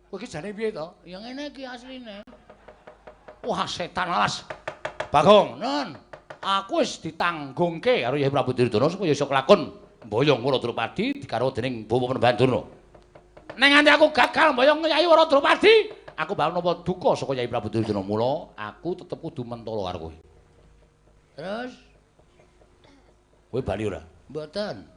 Kowe iki jane piye to? Ya ngene iki asline. Wah, setan alas. Bagong, nun. Aku wis ditanggungke karo Yai Prabu Duryudana supaya iso kelakon mboyong Waradrupadi dikaro dening Bawa Penembahan Durna. Ning nganti aku gagal mboyong Yai Waradrupadi, aku bakal napa duka saka Yai Prabu Duryudana. Mula aku tetep kudu mentala karo kowe. Terus kowe bali ora? Mboten.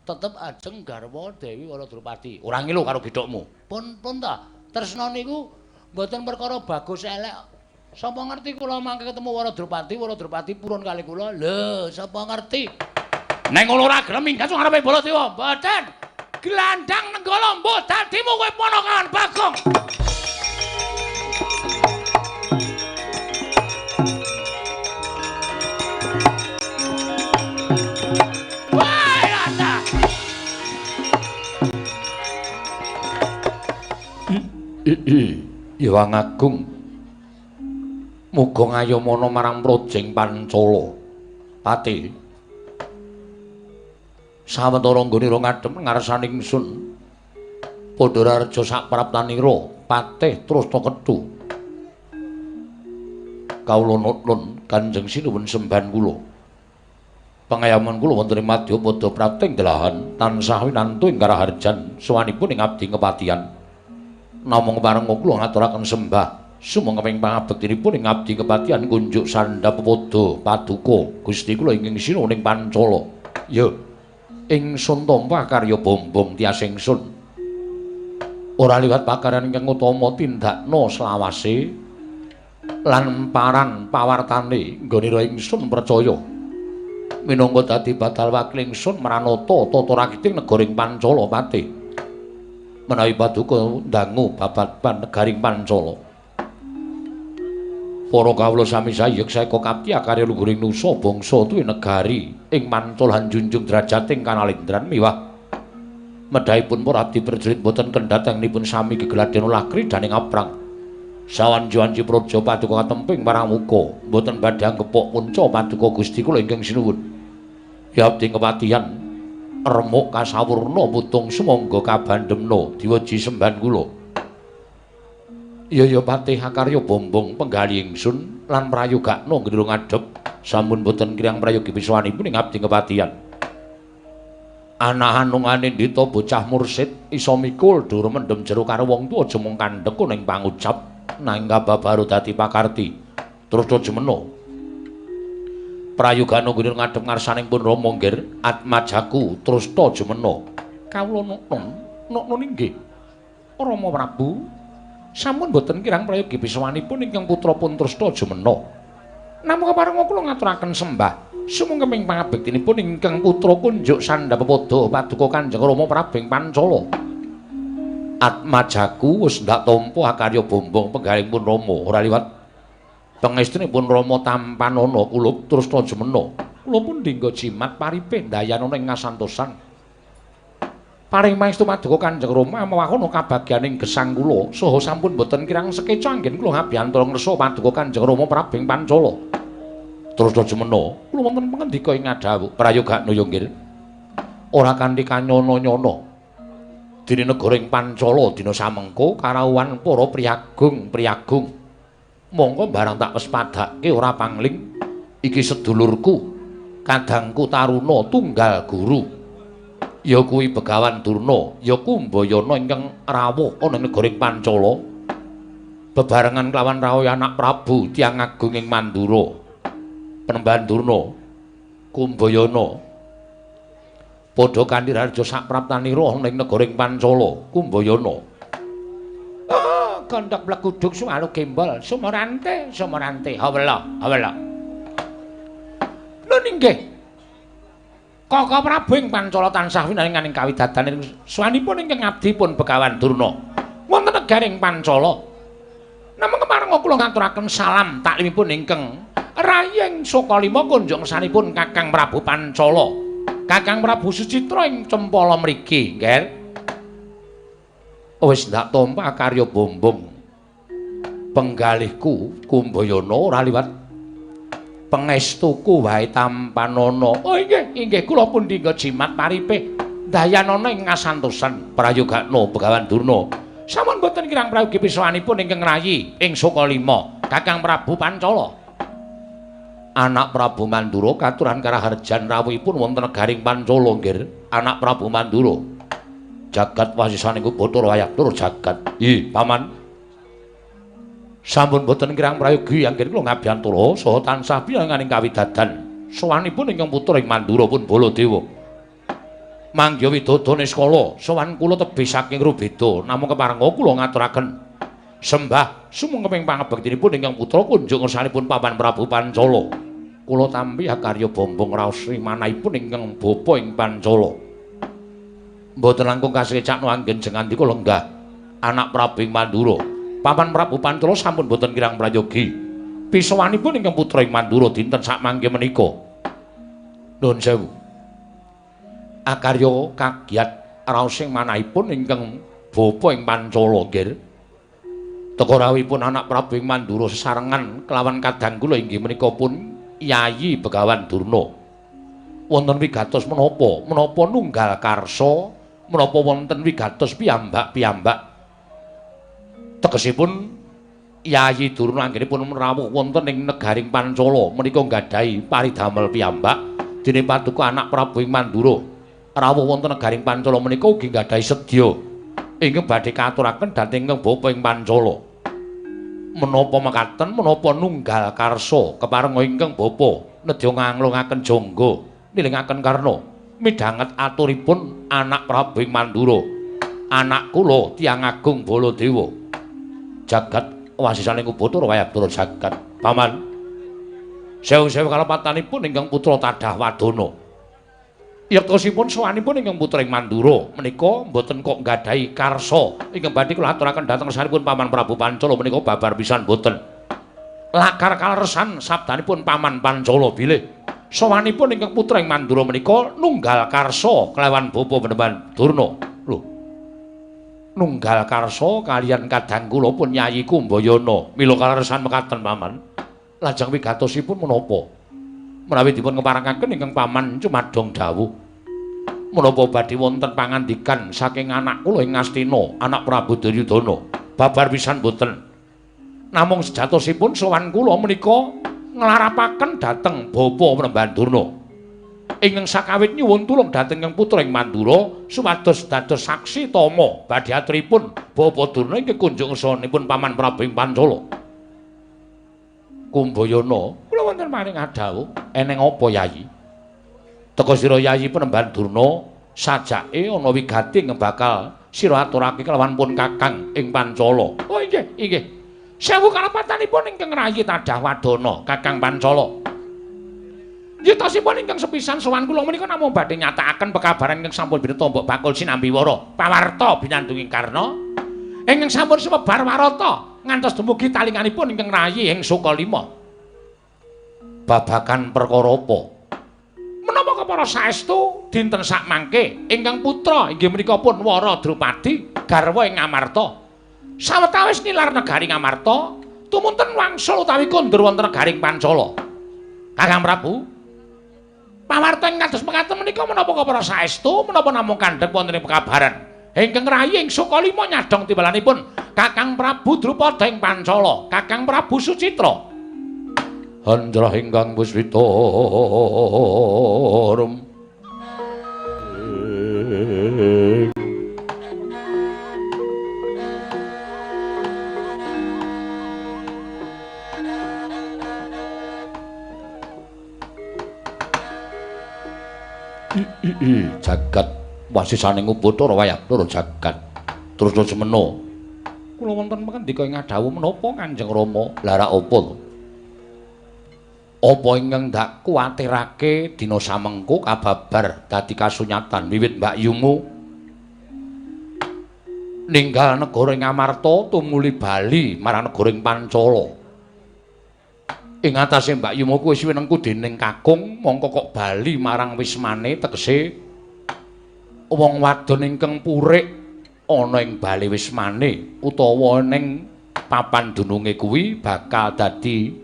Tetep ajeng garwa Dewi Waradrupadi. Ora ngilu karo gedhokmu. Pun ta. Tresna niku mboten perkara bagus elek. Sapa ngerti kula mangke ketemu Waradrupadi purun kali kula. Lho, sapa ngerti? Ning ngono ora gelem minggat ngarepe Baladewa. Mboten. Glandang Nenggala mbuh dadimu kowe ponakan Bagong. Hyang Agung muga ngayomana marang Projeng Pancala Pati sawetara nggonira ngadhem ngarsaning ingsun padha raja sak praptanira patih Trusna Kethu kawula nuwun Kanjeng Sinuwun sembahan kula pangayaman kula wonten ing Madyapada Prating Delahan tansah winantu ing karaharjan sawanipun ing abdi kepatihan namung pareng kula ngaturaken sembah sumangga ping pangabektinipun ing abdi kepatihan kunjuk sandha pepoda paduka Gusti kula ingkang sinuwuning Pancala. Ya, ingsun tampa karya bombong tias ingsun. Ora liwat pakaryan ingkang utama tindakna selawase lan paran pawartane nggonira ingsun percaya minangka dadi batal wakil ingsun maranata tata rakiting negaring Pancala Pati. Menawi paduka ndangu babagan negaring Pancala. Para kawula sami sayek saeka kapti akarya luhuring nusa bangsa duwe negari ing Pancala junjung drajating kanalindran miwah. Medhahipun para abdi prajurit boten kendhatenipun sami gegeladen lakri daning aprang. Sawanji-wanji praja paduka katemping paramuka boten badhe anggepok punca paduka Gusti kula ingkang sinuwun. Ya abdi kepatihan remuk kasawurna putung sumangga kabandhemna diwaji sembahan kula. Ya patih akarya bombong penggali ingsun lan prayogakna ngendira ngadhep sampun boten kirang prayogi piswanipun ing abdi kepatihan. Anak anungane ndita bocah mursid isa mikul dur mendem jero karo wong tuwa aja mung kandhek ning pangucap nanging kababaru dadi pakarti. Terus jemena prayogana nggone ngadhep ngarsaning pun Rama nggir atmajaku Trusna Jemena. Kawula nun inggih. Rama Prabu sampun boten kirang prayogi piswanipun ingkang putra pun Trusna Jemena. Namung kepareng kula ngaturaken sembah sumangga ping pangabektinipun ingkang putra kunjuk sandha pepoda paduka Kanjeng Rama Prabing Pancala. Atmajaku wis ndak tampa akarya bombong penggalipun Rama ora liwat pangestunipun Rama Tampanana kula Trusna Jemena. Kula pun dinggo jimat paripe ndayanana ing ngasantosan. Paring pangestu paduka Kanjeng Rama mawakono kabagyaning gesang kula saha sampun boten kirang sekeca anggen kula ngabiyantara ngersa paduka Kanjeng Rama Prabing Pancala. Trusna Jemena, kula wonten pangendika ing ngadhawuh prayogakna ya nggih. Ora kanthi kanyana-nyana. Dene negara ing Pancala dina samengko karawuhan para priyagung. Monggo barang tak wis padhake ora pangling iki sedulurku, kadangku Taruna tunggal guru. Ya kuwi Begawan Durna, ya Kumbayana ingkang rawuh ana negara ing Pancala. Bebarengan kelawan rawuh anak Prabu Tiyang Agung ing Mandura. Penembahan Durna, Kumbayana padha kanthi raja sak praptanira ning negaring Pancala. Kumbayana gondhok blekuduk suwalu gembol sumerante hawela lho ninggih Kaka Prabu ing Pancala tansah winaning kawidadan swanipun ingkang abdi pun Begawan Durna wonten negaring Pancala. Namung kepareng kula ngaturaken salam taklimipun ingkang rayeng Sokalima kunjung sanipun Kakang Prabu Pancala, Kakang Prabu Sucitra ing Cempala mriki, nggih. Wis ndak tampa karya bombong. Penggalihku Kumbayana ora liwat pangestuku wae Tampanana. Oh inggih kula pun dinggo jimat paripe dayanana ing ngasantosan prayogakna Begawan Durna. Sampun boten kirang prayogi pisowanipun ingkang rayi ing Sukalima Kakang Prabu Pancala. Anak Prabu Mandura katuran karaharjan rawuhipun wonten negaring Pancala nggih. Anak Prabu Mandura. Jagat wasisaning Bathara Wayaktura jagat. Nggih, Paman. Sampun boten kirang prayogi anggen kula ngabyantura saha tansah piyanganing kawidadan sowanipun ingkang putra ing Mandura pun Baladewa. Mangya widodane skala sowan kula tebih saking Rubeda namung keparengga kula ngaturaken sembah sumengkeping pangebektinipun ingkang putra kunjuk ngersanipun Paman Prabu Pancala. Kula tampi karya bombong raos rimanahipun ingkang bapa ing Pancala. Mboten langkung kasrecakno anggen jengandika lenggah anak Prabu ing Mandura. Paman Prabu Pancala sampun boten kirang prayogi. Pisowanipun ingkang putra ing Mandura dinten sakmangke menika. Nuwun sewu. Akarya kagiat raosing manahipun ingkang bapa ing Pancala nggih. Teka rawuhipun anak Prabu ing Mandura sesarengan kelawan kadang kula inggih menika pun Yayi Begawan Durna. Wonten wigatos menapa? Menapa nunggal karsa, menapa wonten wigatos piyambak-piyambak. Tegesipun Yayi Durna anggenipun rawuh wonten ing negaring Pancala menika nggadahi paridamel piyambak dene paduka anak Prabu ing Mandura. Rawuh wonten negaring Pancala menika ugi nggadahi sedya ingkang badhe katuraken dhateng ingkang bapa ing Pancala. Menapa mekaten menapa nunggal karsa keparenga ingkang bapa nedya nganglungaken jangga nilingaken karna midhanget aturipun anak Prabu ing Mandura. Anak kula Tiyang Agung Baladewa. Jagat wasisaning Bathara Wayaktura jagat. Paman. Sewu-sewu kalepatanipun ingkang putra Tadah Wadana. Yektosipun sowanipun ingkang putra ing Mandura menika mboten kok nggadahi karsa ingkang badhe kula aturaken dhateng sanipun Paman Prabu Pancala menika babar pisan boten. Lakar kaleresan sabdanipun Paman Pancala bilih sowanipun ingkang putra ing Mandura menika nunggal karsa kelawan bapa Beneman Durna. Lho. Nunggal karsa kaliyan kadang kula pun Yayi Kumbayana. Mila kaleresan mekaten Paman. Lajeng wigatosipun menapa? Menawi dipun keparengaken ingkang Paman cumadong dawuh. Menapa badhe wonten pangandikan saking anak kula ing Astina, anak Prabu Duryudana. Babar pisan boten. Namung sejatosipun sowan kula menika nglarapaken dhateng bapa Beneman Durna. Ingkang sakawit nyuwun tulung dhateng ingkang putra ing Mandura supados dados saksi tama badhe aturipun Bapa Durna inggih kunjuk ngersanipun Paman Prabu ing Pancala. Kumbayana, kula wonten maring adhawuh, eneng apa Yayi? Teka sira Yayi Penemban Durna sajake ana wigati ingkang bakal sira aturake kelawan pun Kakang ing Pancala. Oh inggih, inggih. Sewu kalepatanipun ingkang rayi Tadah Wadana, Kakang Pancala. Yitosipun ingkang sepisan sowan kula menika namung badhe nyatakaken pekabaran ingkang sampun bineta mbok bakul sinambiwara pawarta binandunging karna ingkang sampun sumebar warata ngantos dumugi talinganipun ingkang rayi ing Sukalima. Babagan perkara apa? Menapa kepara saestu dinten sakmangke ingkang putra inggih menika pun Wara Drupadi garwa ing Amarta. Sawetawis nilar negaring Amarta tumunten wangsul utawi kondur wonten negaring Pancala. Kakang Prabu, pawarta ing kados mekaten menika menapa kepara saestu menapa namung kandhek wonten ing pekabaran ingkang rayi ing Sukalima nyadong timbalanipun Kakang Prabu Drupada ing Pancala, Kakang Prabu Sucitra. Handrah ingkang Puswita rum. Jagat wasisaning Bathara Wayaktura jagat. Terus semeno. Kula wonten pangandika ing adhawuh menapa Kanjeng Rama? Lara apa to? Apa ingkang ndak kuwatirake dina samengko kababar dadi kasunyatan wiwit Mbak Yumu ninggal negara ing Amarta tumuli bali marang negara ing Pancala. Ing atase Mbak Yumu kuwi wis winengku dening kakung mongko kok bali marang wismane tegese wong wadon ingkang purik ana ing bali wismane utawa ning papan dununge kuwi bakal dadi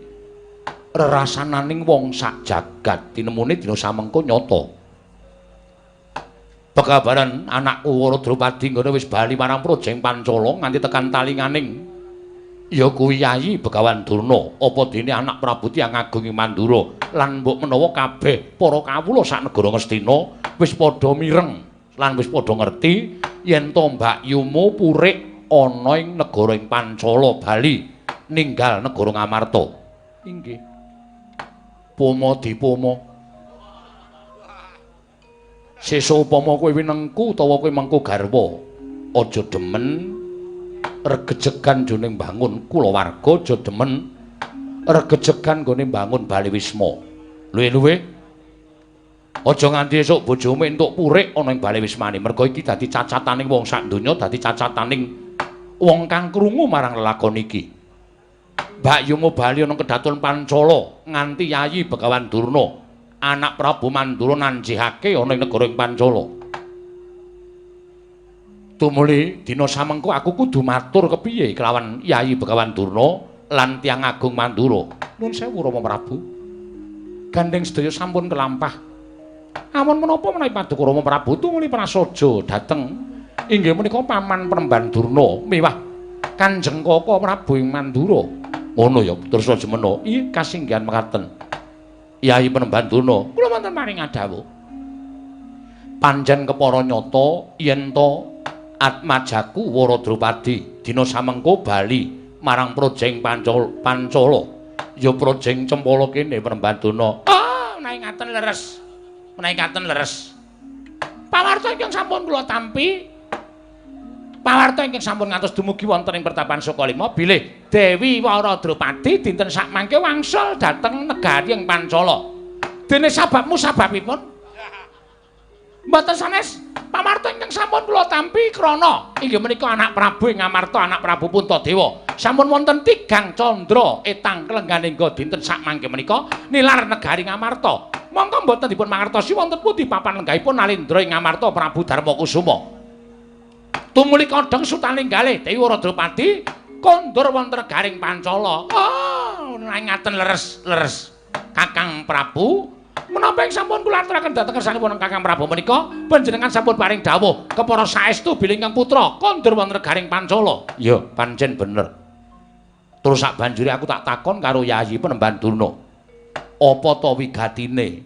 rerasananing wong sak jagat tinemune dina samengko nyata. Pekabaran anakku Waradrupadi nggone wis bali marang Projeng Pancala nganti tekan talinganing ya kuwi Yayi Begawan Durna apa dene anak Prabu Tiyang Agung Mandura lan mbok menawa kabeh para kawula sak negara Ngastina wis padha mireng lan wis padha ngerti yen to Mbak Yumu purik ana ing negara ing Pancala bali ninggal negara Ngamarta. Inggih. Pomo dipomo. Sesa upama kowe winengku utawa kowe mengko garwa, aja demen regejegan jroning bangun kulawarga, aja demen regejegan gone bangun Bali Wisma. Luwe-luwe aja nganti esuk bojomu entuk purik ana ing Bali Wismane, merga iki dadi cacataning wong sak donya, dadi cacataning wong kang krungu marang lelakon iki. Mbak Yumu bali ana kedaton Pancala nganti Yayi Begawan Durna anak Prabu Mandura nanjihake ana ing negara ing Pancala. Tumuli dina samengko aku kudu matur kepiye kelawan Yayi Begawan Durna lan Tiyang Agung Mandura. Nuwun sewu Rama Prabu. Gandeng sedaya sampun kelampah. Amun menapa menawi paduka Rama Prabu tumuli prasaja dhateng inggih menika Paman Penemban Durna miwah Kanjeng Kaka Prabu ing Mandura. Ngono ya terus semena. Iya kasinggihan mekaten. Yayi Penemban Durna, kula wonten maring dawuh. Panjen kepara nyata yen to atmajaku Waradrupadi dina samengko bali marang Projeng Pancala. Ya Projeng Cempala kene Penemban Durna. Oh, menawi ngaten leres. Menawi ngaten leres. Pawarta ingkang sampun kula tampi pawarta ingkang sampun ngantos dumugi wonten ing Pertapan Sukalima bilih Dewi Waradrupadi dinten sakmangke wangsul dhateng negari ing Pancala. Dene sababipun mboten sanes pamarta ingkang sampun kula tampi krana inggih menika anak Prabu ing Ngamarta, anak Prabu Puntadewa. Sampun wonten tigang candra etang kelengganingga dinten sakmangke menika nilar negari Ngamarta. Monggo mboten dipun mangertosi wonten pundi papan lenggahipun Nalendra ing Ngamarta Prabu Darmakusuma. Tumuli kodhong sutaninggalih Dewi Waradrupadi kondur wonten negaring Pancala. Oh, ngaten leres. Kakang Prabu, menapa ing sampun kula aturaken dhateng kersanipun Kakang Prabu menika panjenengan sampun paring dawuh kepara saestu bilih ingkang putra kondur wonten negaring Pancala. Ya, pancen bener. Terus sak banjure aku tak takon karo Yayi Penemban Durna. Apa ta wigatine?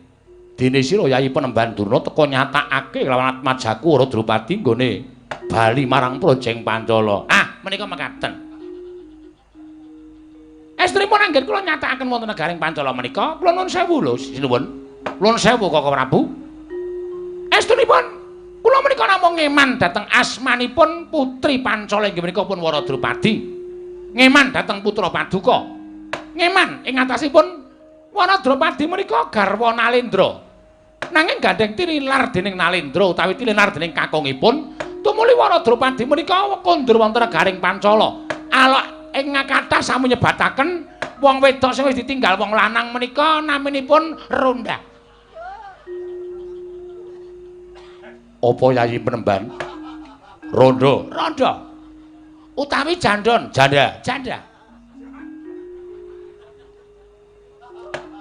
Dene sira Yayi Penemban Durna teka nyatakake lawan atmajaku Waradrupadi nggone bali marang Projeng Pancala. Ah, menika mekaten. Estripun anggen kula nyatakaken wonten negaring Pancala menika, kula nuwun sewu lho, sinuwun. Nuwun sewu Kaka Prabu. Estunipun kula menika namung ngeman dhateng asmanipun putri Pancala inggih menika pun Waradrupadi. Ngeman dhateng putra Paduka. Ngeman ing atasipun Waradrupadi menika garwa Nalendra. Nanging gandeng tinilar dening Nalendra utawi tinilar dening kakungipun tumuli Waradrupadi menika kondur wonten negaring Pancala. Alok ing kathah sami nyebataken wong wedok sing wis ditinggal wong lanang menika naminipun Ronda. Apa Yayi Penemban? Ronda. Utawi jandon, janda.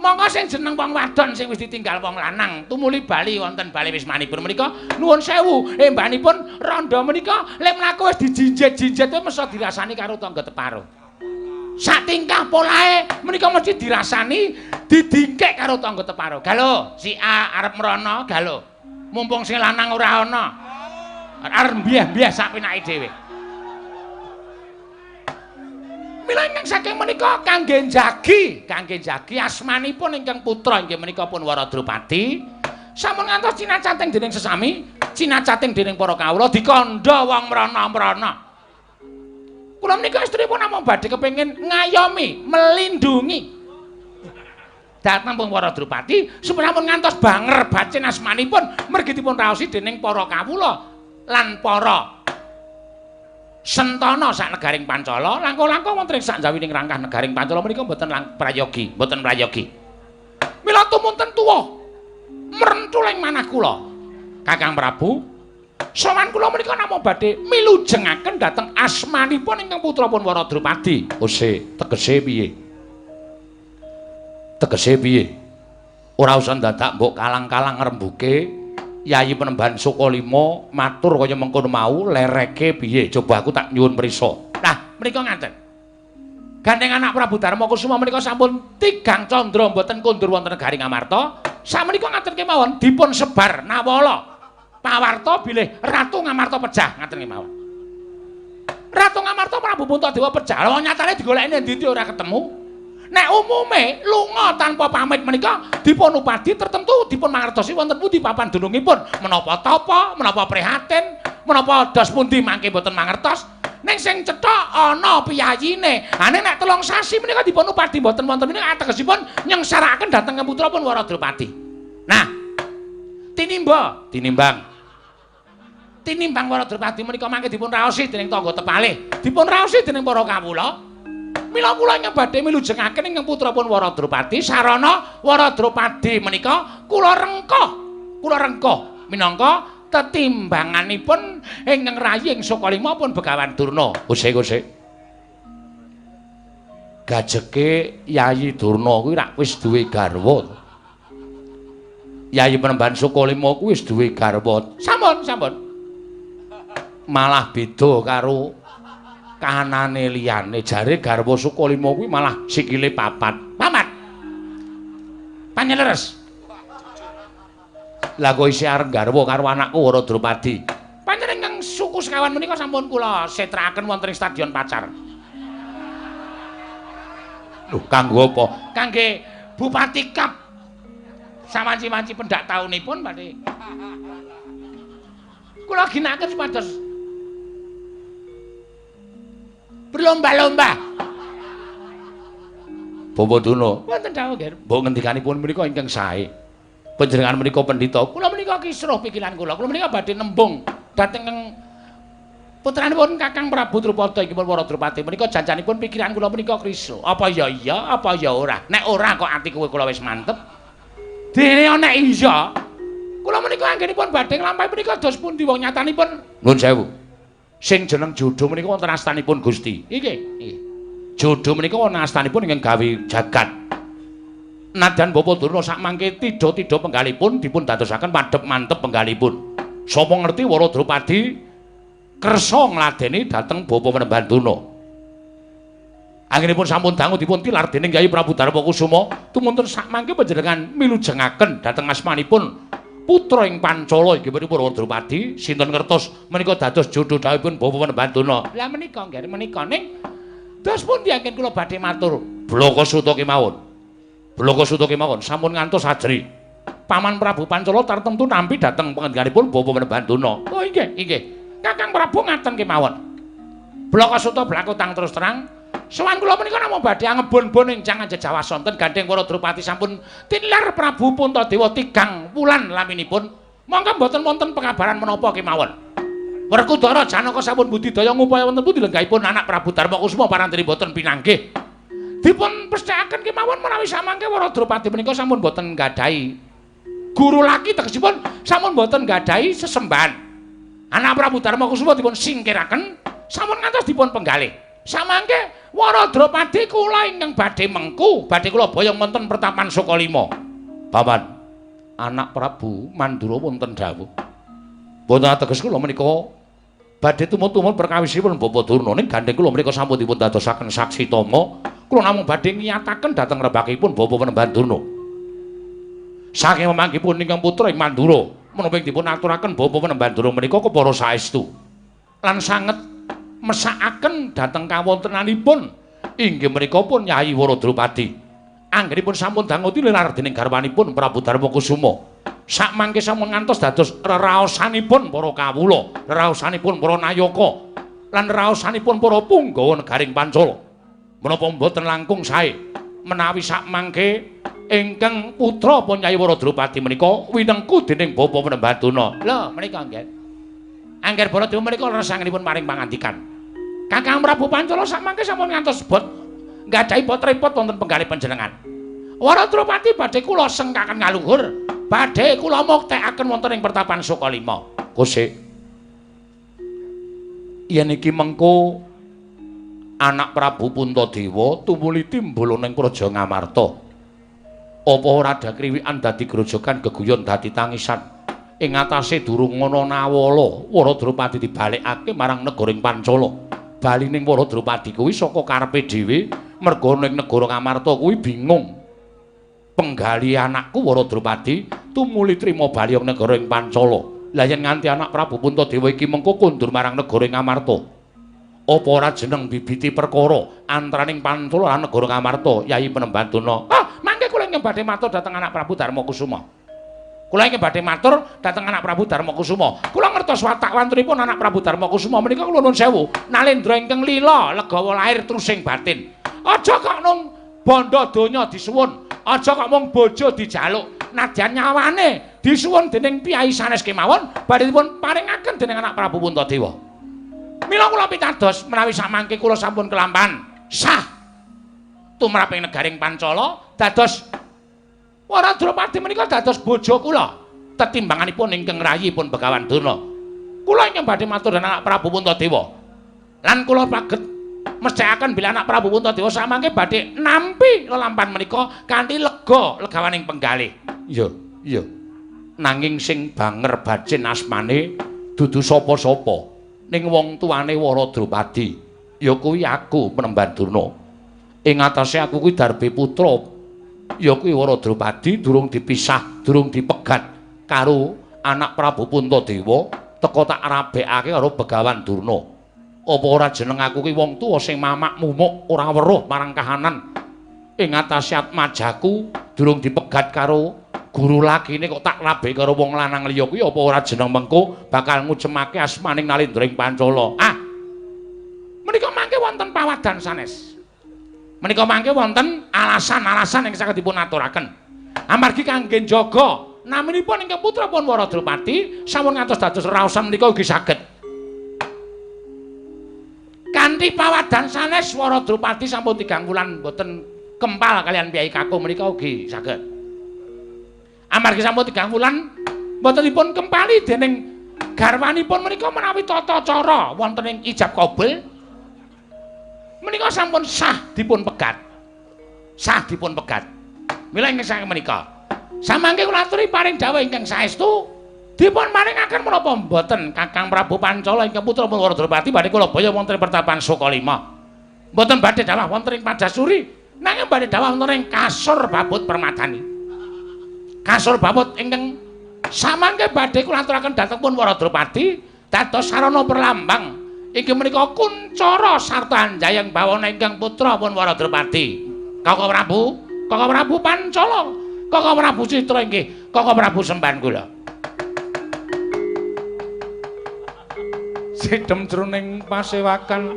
Monggo sing jeneng wong wadon sing wis ditinggal wong lanang tumuli bali wonten Bali Wismanipun menika nuwun sewu embanipun Randa menika lek mlaku wis dijinjet-jinjet mesti dirasani karo tangga teparo. Sak tingkah polahe menika mesti dirasani didingkek karo tangga teparo. Galo si A arep mrono galo. Mumpung sing lanang ora ana. Arep mbiah-mbiah sak penake dhewe. Mila ingkang saking menika kangge jagi asmanipun ingkang putra inggih menika pun Waradrupadi sampun ngantos cinacating dening sesami, cinacating dening para kawula dikandha wong mrana-mrana. Kula menika istripun namung badhe kepengin ngayomi, melindungi dhateng pun Waradrupadi sampun ngantos banger bacin asmanipun mergi dipun raosi dening para kawula lan para Sentana sak negaring Pancala, langkung-langkung wonten ing sak jawining rangkah negaring Pancala menika mboten prayogi. Mila tumunten tuwa mrentuling manah kula. Kakang Prabu, sawan kula menika namung badhe milujengaken dhateng asmanipun ingkang putrapun Waradrupadi. Ose, tegese piye? Ora usah dadak mbok kalang-kalang ngrembuke Yayi Penemban Sukalima matur kaya mengkono mau lereke piye coba aku tak nyuwun prisa. Nah menika ngaten. Gandeng anak Prabu Darma Kusuma menika sampun 3 candra mboten kondur wonten negari Ngamarta. Samenika ngaten kemawon dipun sebar nawala pawarta bilih Ratu Ngamarta pejah ngaten kemawon. Ratu Ngamarta Prabu Puntadewa pejah. Lah nyatane digoleki ndi ora ketemu. Nek umume lunga tanpa pamit menika dipun upadi tertentu dipun mangertosi wonten pundi papan dunungipun menapa tapa menapa prihatin menapa dos pundi mangke boten mangertos ning sing cethak ana piyayine ane nek 3 sasi menika dipun upadi boten wonten menika ategesipun nyengsaraken dhateng putrapun Waradrupati. Nah tinimbang Waradrupati menika mangke dipun raosi dening tangga tepalih dipun raosi dening para kawula. Mila kula ingkang badhe milujengaken ingkang putrapun Waradrupati sarana Waradrupati menika kula rengkuh minangka tetimbanganipun ingkang rayi ing Sukalima pun Begawan Durna. Gusik. Gajeke Yayi Durna kuwi rak wis duwe garwa. Yayi Penemban Sukalima kuwi wis duwe garwa. Sampun. Malah beda karo kahanane liyane jare garwa Sukalima kuwi malah sikile papat. Panyeleres. Lah kok isih arep garwa karo anakku Waradrupati. Panjenengan suku sekawan menika sampun kula setrakaken wonten ing stadion Pacar. Lho, kanggo apa? Kangge Bupati Kap. Samanci-manci pendak taunipun badhe. Kula ginakaken supados berlomba-lomba. Bapak Duna, wonten dawuh nggih. Mbok ngendikanipun menika ingkang sae. Panjenengan menika pendhita, kula menika kisruh pikiran kula. Kula menika badhe nembung dhateng putranipun Kakang Prabu Drupada inggih Waradrupati. Menika janjanipun pikiran kula menika krisruh. Apa ya iya, apa ya ora. Nek ora kok ati kowe kula wis mantep. Dene nek iya, kula menika anggenipun badhe nglampahi menika dos pundi wong nyatanipun. Nuwun sewu. Sing jeneng jodho menika wonten astanipun Gusti. Nggih. Jodho menika wonten astanipun ingkang gawe jagat. Nadyan Bapak Durna sak mangke tidha-tidha penggalipun dipun dadosaken madhep mantep penggalipun. Sapa ngerti Waradrupati kersa ngladeni dhateng Bapak Penemban Durna. Anggenipun sampun dangu dipun tilar dening Yayi Prabu Darma Kusuma, tumunten sak mangke panjenengan milujengaken dhateng asmanipun putra ing Pancala inggih menika Waradrupati, sinten ngertos menika dados jodho dawuhipun Bapak Penemban Durna. Lah menika nggih menika ning dos pundi anggen kula badhe matur Blokasuta kemawon. Blokasuta kemawon sampun ngantos ajri. Paman Prabu Pancala tartemtu nampi dhateng panjenenganipun Bapak Penemban Durna. Oh nggih. Kakang Prabu ngaten kemawon. Blokasuta blakutang terus terang sowan kula menika namung badhe ngebon-bon ing jangan jejawas sonten gandeng Waradrupati sampun tilar Prabu Puntadewa 3 wulan laminipun. Monggo mboten wonten pengabaran menapa kemawon. Werkudara Janaka sampun budidaya ngupaya wonten pundi lenggahipun anak Prabu Darma Kusuma parantri boten pinanggih. Dipun pesthakaken kemawon menawi samangke Waradrupati menika sampun boten nggadhahi guru laki tegesipun sampun boten nggadhahi sesembahan. Anak Prabu Darma Kusuma dipun singkiraken sampun ngantos dipun penggalih. Samangke Waradrupati kula ingkang badhe mengku, badhe kula boyong wonten pertapan Sukalima. Paman, anak Prabu Mandura wonten dawuh. Boten ateges kula menika badhe tumut-tumut perkawisipun Bapak Durna ning gandeng kula menika sampun dipun dadosaken saksi tama. Kula namung badhe ngiyataken dhateng rembakipun Bapak Penemban Durna. Saking memanggipun ingkang putra ing Mandura, menapa dipun aturaken Bapak Penemban Durna menika kepara saestu lan sanget mesakaken dhateng kawontenanipun inggih menika pun Yayi Waradrupati. Anggenipun sampun dangu tilar dening garwanipun Prabu Darma Kusuma. Sak mangke sampun ngantos dados reraosanipun para kawula, reraosanipun para nayaka lan reraosanipun para punggawa negaring Pancala. Menapa mboten langkung sae menawi sak mangke ingkang putra pun Yayi Waradrupati menika winengku dening Bapak Penemban Durna. Lho menika nggih. Angger Baladewa menika resanganipun maring pangandikan. Kakang Prabu Pancala samangke sampun ngantos bot nggadhahi bot repot wonten penggalih panjenengan. Waradrupati badhe kula sengkaken ngaluhur, badhe kula muktekaken wonten ing pertapan Sukalima. Gusik. Yen iki mengko anak Prabu Puntadewa tumuli timbul ning Praja Ngamarta. Apa ora ada kriwikan dadi grojogan geguyon dadi tangisan ing atase durung ana Nawala Waradrupadi dibalekake marang negaring Pancala. Balining Waradrupadi kuwi saka karepe dhewe merga ning negara Ngamarta kuwi bingung. Penggali anakku Waradrupadi tumuli trima bali ing negara ing Pancala. Lah yen nganti anak Prabu Puntadewa iki mengko kondur marang negara ing Ngamarta. Apa ora jeneng bibiti perkara antaraning Pancala lan negara Ngamarta, Yayi Panembaduna? Ah, mangke kula ingkang badhe matur dhateng anak Prabu Darmakusuma. Kula ingkang badhe matur dhateng anak Prabu Darmakusuma. Kula ngertos watak wantunipun anak Prabu Darmakusuma menika kula nuwun sewu. Nalendra ingkang lila legawa lair trusing batin. Aja kok nung bondo donya disuwun, aja kok mung bojo dijaluk. Nadyan nyawane disuwun dening piyai sanes kemawon badhe dipun paringaken dening anak Prabu Puntadewa. Mila kula pitados menawi samangke kula sampun kelampahan sah tumrap ing negaring Pancala dados Waradrupadi menika dados bojo kula. Tetimbanganipun ingkang rayipun Begawan Durna. Kula ingkang badhe matur dhateng anak Prabu Puntadewa. Lan kula paget mesthekaken bila anak Prabu Puntadewa samangke badhe nampi lelampahan menika kanthi lega legawaning penggalih. Iya, iya. Nanging sing banger bajin asmane dudu sapa-sapa. Ning wong tuane Waradrupadi ya kuwi aku Penemban Durna. Ing atase aku kuwi Darbe Putra ya kuwi Waradrupadi durung dipisah, durung dipegat karo anak Prabu Puntadewa teka tak rabekake karo Begawan Durna. Apa ora jeneng aku kuwi wong tuwa sing mamak mumuk ora weruh marang kahanan. Ing atase atmajaku durung dipegat karo guru lakine kok tak rabek karo wong lanang liya kuwi apa ora jeneng mengko bakal ngucemake asmaning Nalendra ing Pancala. Ah. Menika mangke wonten pawadan sanes. Menika mangke wonten alasan-alasan ingkang saged dipun aturaken. Amargi kangge njaga naminipun ingkang putra pun Waradrupadi sampun ngantos dados raosan menika ugi saged. Kanthi pawadan sanes Waradrupadi sampun 3 wulan boten kempal kalian piyai kakung menika ugi saged. Amargi sampun 3 wulan boten dipun kempali dening garwanipun menika menawi tata cara wonten ing ijab kabul menika sampun sah dipun pegat. Sah dipun pegat. Mila ingkang saking menika samangke kula aturi paring dawuh ingkang saestu dipun maringaken menapa mboten Kakang Prabu Pancala ingkang putra Waradrupadi badhe kula baya wonten pertapan Sukalima. Mboten badhe dawuh wonten ing Padasuri nanging badhe dawuh wonten ing Kasur Babut Permadani. Kasur Babut ingkang samangke badhe kula aturaken dhateng pun Waradrupadi dados sarana perlambang inggih menika Kuncara sarta Anjayang bawana ingkang putra pun Waradrupadi. Kakang Prabu Pancala, Kakang Prabu Citra inggih Kakang Prabu semban kula. Sidhem jroning pasewakan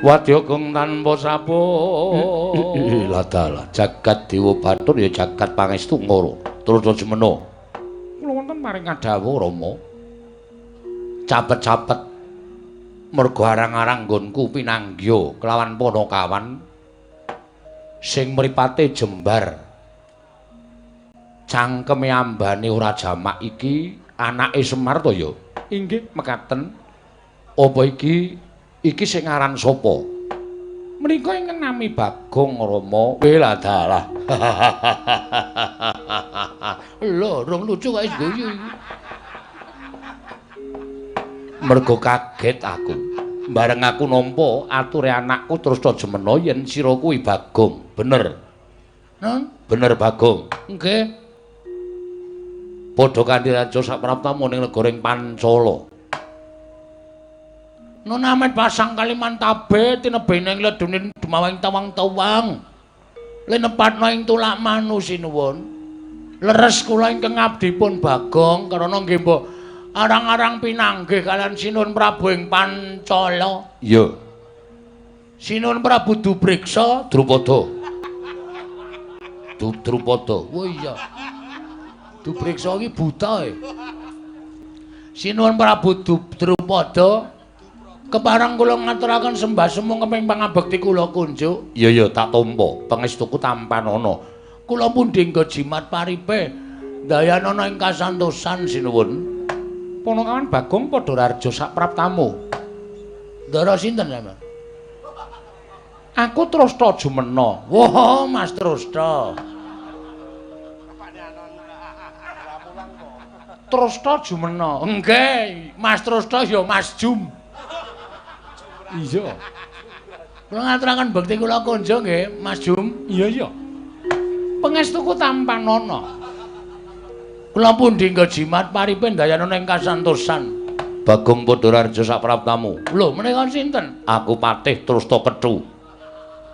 wadya gong tanpa sabun. Ladalah jagat dewa batur ya jagat pangestu ngoro. Terus semena. Kula wonten maring dawuh Rama. Capet-capet mergo arang-arang nggonku pinanggya kelawan Panakawan sing mripate jembar cangkeme ambane ora jamak iki anake Semar to ya inggih mekaten apa iki sing aran sapa menika ingkang nami Bagong Rama lha dalah lho rong lucu kok guyu iki mergo kaget aku bareng aku nampa ature anakku terus jemena yen sira kuwi Bagong bener bener Bagong nggih padha kanthi raja sapraptamu ning negara ing Pancala nonamet pasang Kalimantabe tinebene ledune dumawing tawang-tawang lenepatna ing tulak manusinuwun leres kula ingkang ngabdipun Bagong karana nggih mbok arang-arang pinanggih kalian Sinuhun Prabu ing Pancala. Iya. Sinuhun Prabu Dubriksa Drupada. Drupada. Oh iya. Dubriksa iki buta e. Sinuhun Prabu Drupada keparang kula ngaturaken sembah semung keping pangabekti kula kunjuk. Iya ya tak tampa. Pangestuku tampan ana. Kula pun dinggo jimat paripe dayanana ing kasantosan sinuwun. Panakawan Bagong padha raja sapraptamu. Ndara sinten sampean? Aku Trasta Jumena. Wah, Mas Trasta. Trusta Jumena. Nggih, Mas Trusta ya Mas Jum. Iya. Kula ngaturaken bekti kula konjo nggih, Mas Jum. Iya, iya. Pangestuku tampanana. Kula pundi nggo jimat paripe dayana ing kasantosan. Bagong Padhararja sapraptamu. Lho, menika sinten? Aku Patih Trusta Kethu.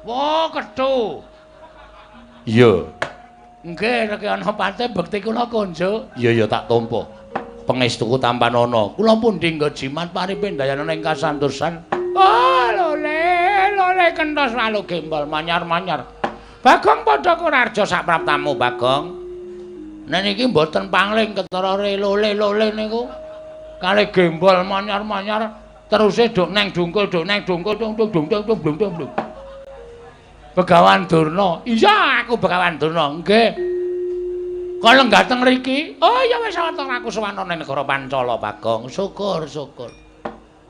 Wah, Kethu. Iya. Nggih, nek ana patih bekti kula konjo. Iya ya tak tampa. Pangestuku tampanana. Kula pundi nggo jimat paripe dayana ing kasantosan. Oh, lole kenthos lalu gembol manyar-manyar. Bagong Padhararja sapraptamu, Bagong. Nek niki mboten pangling ketara lole niku. Kali gembol manyar-manyar teruse duk neng dungkul dung. Begawan Durna. Iya, aku Begawan Durna. Nggih. Kala ngateng mriki. Oh, ya wis wonten aku sowan ning negara Pancala, Bagong. Syukur.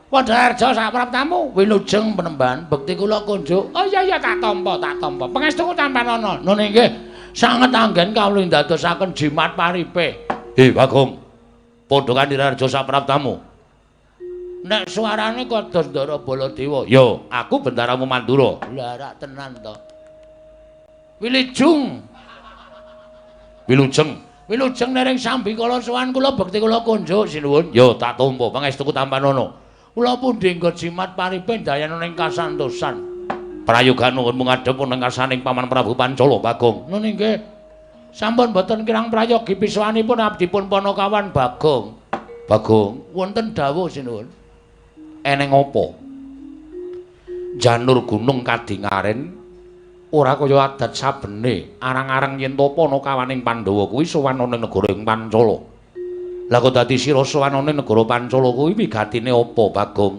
Padhararja sapraptamu, wilujeng penemban bekti kula kunjuk. Oh iya tak tampa. Pangestuku tampanana. Nun nggih, sanget anggen kawula ndadosaken jimat paripe. Bagong. Padha Kandirarja sapraptamu. Nek suarane kados Ndara Baladewa. Yo, aku bendaramu Mandura. Lah rak tenan to. Wilujeng nering sambi kala sowan kula bekti kula kunjuk sinuwun. Yo, tak tampa pangestuku tampanana. Kula pundi nggo jimat paripe dayana ing kasantosan. Prayogan nuwun ngadhep ning karsaning Paman Prabu Pancala, Bagong. Nun nggih. Sampun boten kirang prayogi pisuwanipun abdipun Panakawan Bagong. Bagong, wonten dawuh sinuwun. Eneng apa? Janur gunung kadingaren ora kaya adat sabene, arang-arang yen to Panakawaning Pandhawa kuwi sowan ning negara ing Pancala. Lah kok dadi sira sowan ning negara Pancala kuwi wigatine apa, Bagong?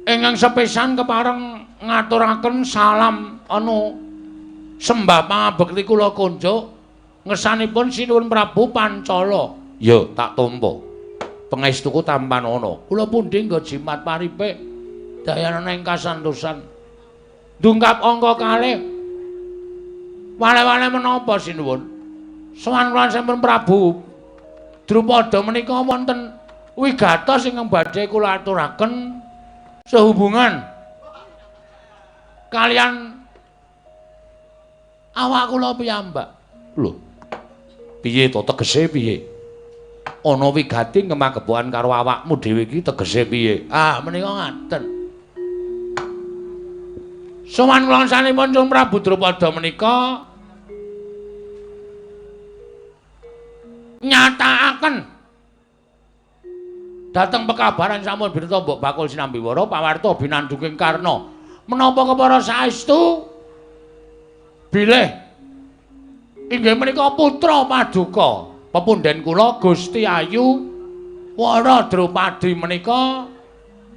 Ingkang sepisan kepareng ngaturaken salam sembah pangabekti kula kunjuk ngersanipun sinuwun Prabu Pancala. Ya, tak tampa. Pangestuku tampanana. Kula pundi nggo jimat paripe dayana ing kasantosan. Dungkap angka kalih. Wale-wale menapa sinuwun? Sowan kula sampun Prabu Drupada menika wonten wigatos ingkang badhe kula aturaken sehubungan kalian awak kula piyambak. Lho. Piye to tegese piye? Ana wigati ngemagepokan karo awakmu dhewe iki tegese piye? Ah, menika ngaten. Sowan kula sanipun Cung Prabu Drupada menika nyatakaken dhateng pekabaran sampun birta Mbok Bakul Sinambiwara pawarta binandhunging Karna menapa kepara saestu bilih inggih menika putra paduka pepundhen kula Gusti Ayu Wara Drupadi menika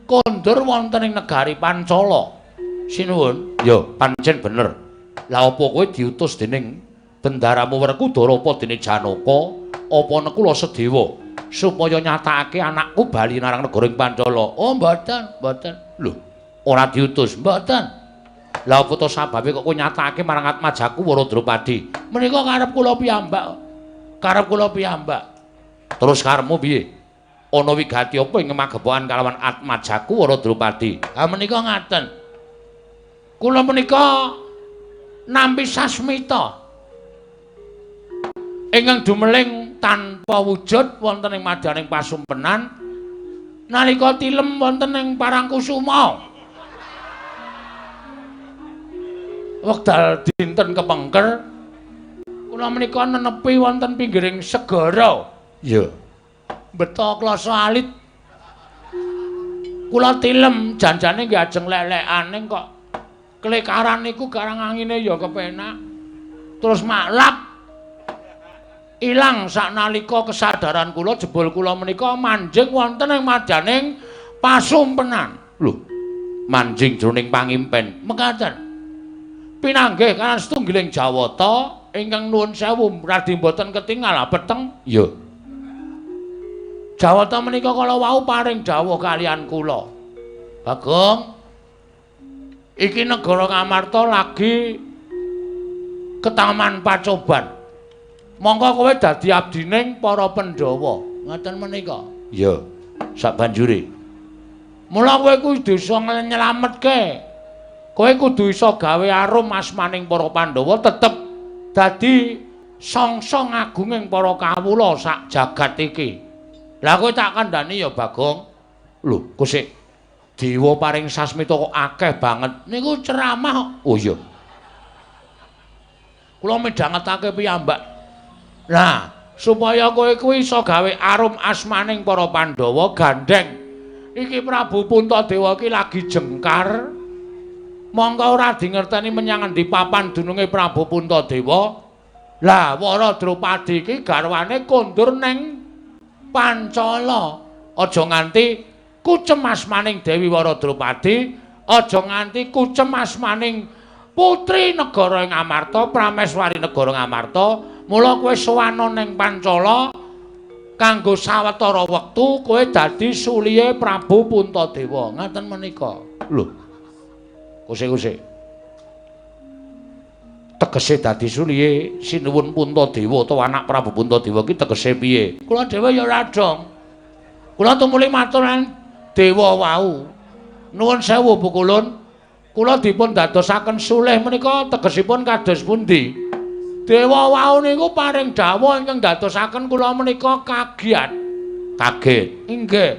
kondur wonten ing negari Pancala. Sinuwun, ya pancen bener. Lah apa kowe diutus dening bendaramu Werkudara apa dene Janaka apa nek kula sedewa supaya nyatakake anakku bali narang negara ing Pancala? Oh mboten. Lho, ora diutus, mboten. Lah apa to sababe kok kowe nyatakake marang Atmajaku Wara Drupadi? Menika karep kula piyambak. Terus karepmu piye? Ana wigati apa ing magepokan kalawan Atmajaku Wara Drupadi? Ha menika ngaten. Kula menika nampi sasmita ingkang dumeling tanpa wujud wonten ing madyaning pasumpenan nalika tilem wonten ing Parangkusuma. Wekdal dinten kepengker kula menika nenepi wonten pinggiring segara. Ya. Beta klasa alit. Kula tilem janjane nggih ajeng lek-lekane kok kelekaran niku garang angine ya kepenak. Terus maklap ilang saknalika kesadaran kula jebul kula menika manjing wonten ing madyaning pasumpenan. Lho, manjing jroning pangimpen. Mekaten. Pinanggih kan setunggiling Jawata ingkang nuwun sewu radi mboten ketingal peteng. Ya. Jawata menika kala wau paring dawuh kalian kula. Bagong iki negara Ngamarta lagi ke Taman Pacoban. Mongko kowe dadi abdining para Pandhawa. Ngoten menika. Iya. Sabanjure. Mula kowe kudu iso nyelametke. Kowe kudu iso gawe arum asmaning para Pandhawa tetep dadi sangsa ngagunging para kawula sak jagat iki. Lah kowe tak kandhani ya Bagong. Lho, kusik dewa paring sasmita kok akeh banget. Niku ceramah. Oh iya. Kula midhangetake piyambak. Nah, supaya kowe kuwi iso gawe arum asmaning para Pandhawa gandeng. Iki Prabu Puntadewa iki lagi jengkar. Mongko ora dingerteni menyang endi papan dununge Prabu Puntadewa. Lah, Wara Drupadi iki garwane kondur ning Pancala. Aja nganti kucem asmaning Dewi Wara Drupadi, aja nganti kucem asmaning putri negara ing Amarta, prameswari negara ing Amarta. Mula kowe sowan ning Pancala kanggo sawetara wektu kowe dadi suliye Prabu Puntadewa. Ngaten menika. Lho. Kusik-kusik. Tegese dadi suliye Sinuwun Puntadewa utawa anak Prabu Puntadewa ki tegese piye? Kula dhewe ya ora dong. Kula tumuli maturan dewa wau. Nuwun sewu Bu Kulun. Kula dipun dadosaken sulih menika tegesipun kados pundi? Dewa wau niku paring dawuh ingkang dadosaken kula menika kagiat. Kaget. Inggih.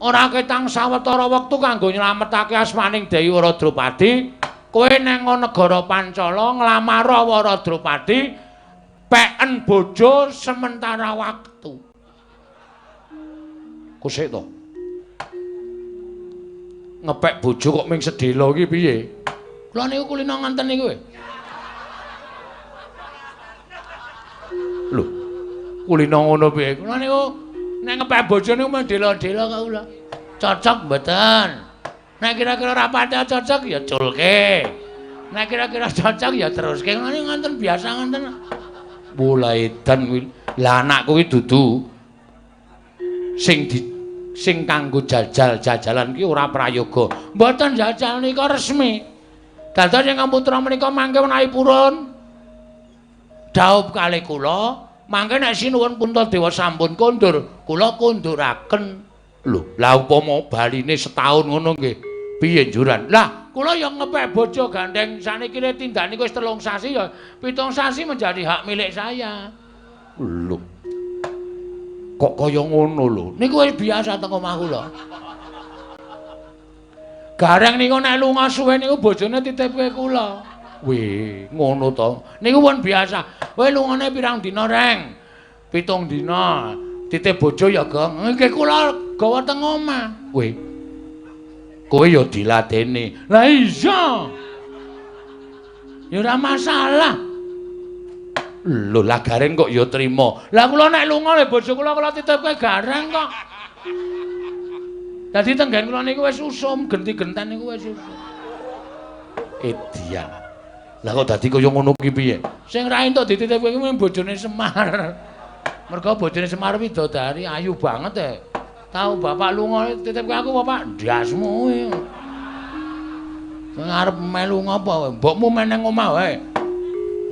Ora ketang sawetara wektu kanggo nyelametake asmaning Dewi Wara Drupadi. Kowe nang negara Pancala nglamar Wara Drupadi peken bojo sementara waktu. Kusik to. Ngepek bojo kok ming sedhela iki piye? Kula niku kulina nganten niku. Lho. Kulina ngono piye? Kula niku nek ngepek bojo niku mung dela-dela kok kula. Cocok mboten? Nek kira-kira rapate cocok ya culke. Nek kira-kira cocok ya teruske. Ngono nganten biasa nganten. Mulai edan kuwi. Lah anakku kuwi dudu sing kanggo jajal-jajalan ki ora prayoga. Mboten jajal nika resmi. Dados ingkang putra menika mangke menawi purun dhaup kalih kula, mangke nek Sinuwun Puntadewa sampun kondur, kula konduraken. Lho, lah upama baline setahun ngono nggih. Piye njuran? Lah, kula ya ngepek bojo gandeng saniki tindak niku wis 3 sasi ya 7 sasi menjadi hak milik saya. Lho. Kok kaya ngono lho. Niku wis biasa teng omah kula. Gareng niku nek lunga suwe niku bojone titipke kula. Weh, ngono to. Niku pun biasa. Kowe lungane pirang dina, Reng? 7 dina. Titip bojo ya, Gong. Iki kula gawa teng omah. Weh. Kowe ya diladeni. Lah iya. Ya ora masalah. Lho, lah Gareng kok ya trima. Lah kula nek lunga le bojo kula titipke Gareng kok. Dadi tenggen kula niku wis usum, genti-genten niku wis usum. Edian. Lah kok dadi kaya ngono ki piye? Sing ra entuk dititipke kuwi bojone Semar. Mergo bojone Semar widodari ayu banget e. Tahu bapak lunga titipke aku bapak ndasmu kuwi. Sing arep melu ngapa wae? Mbokmu meneng omah wae.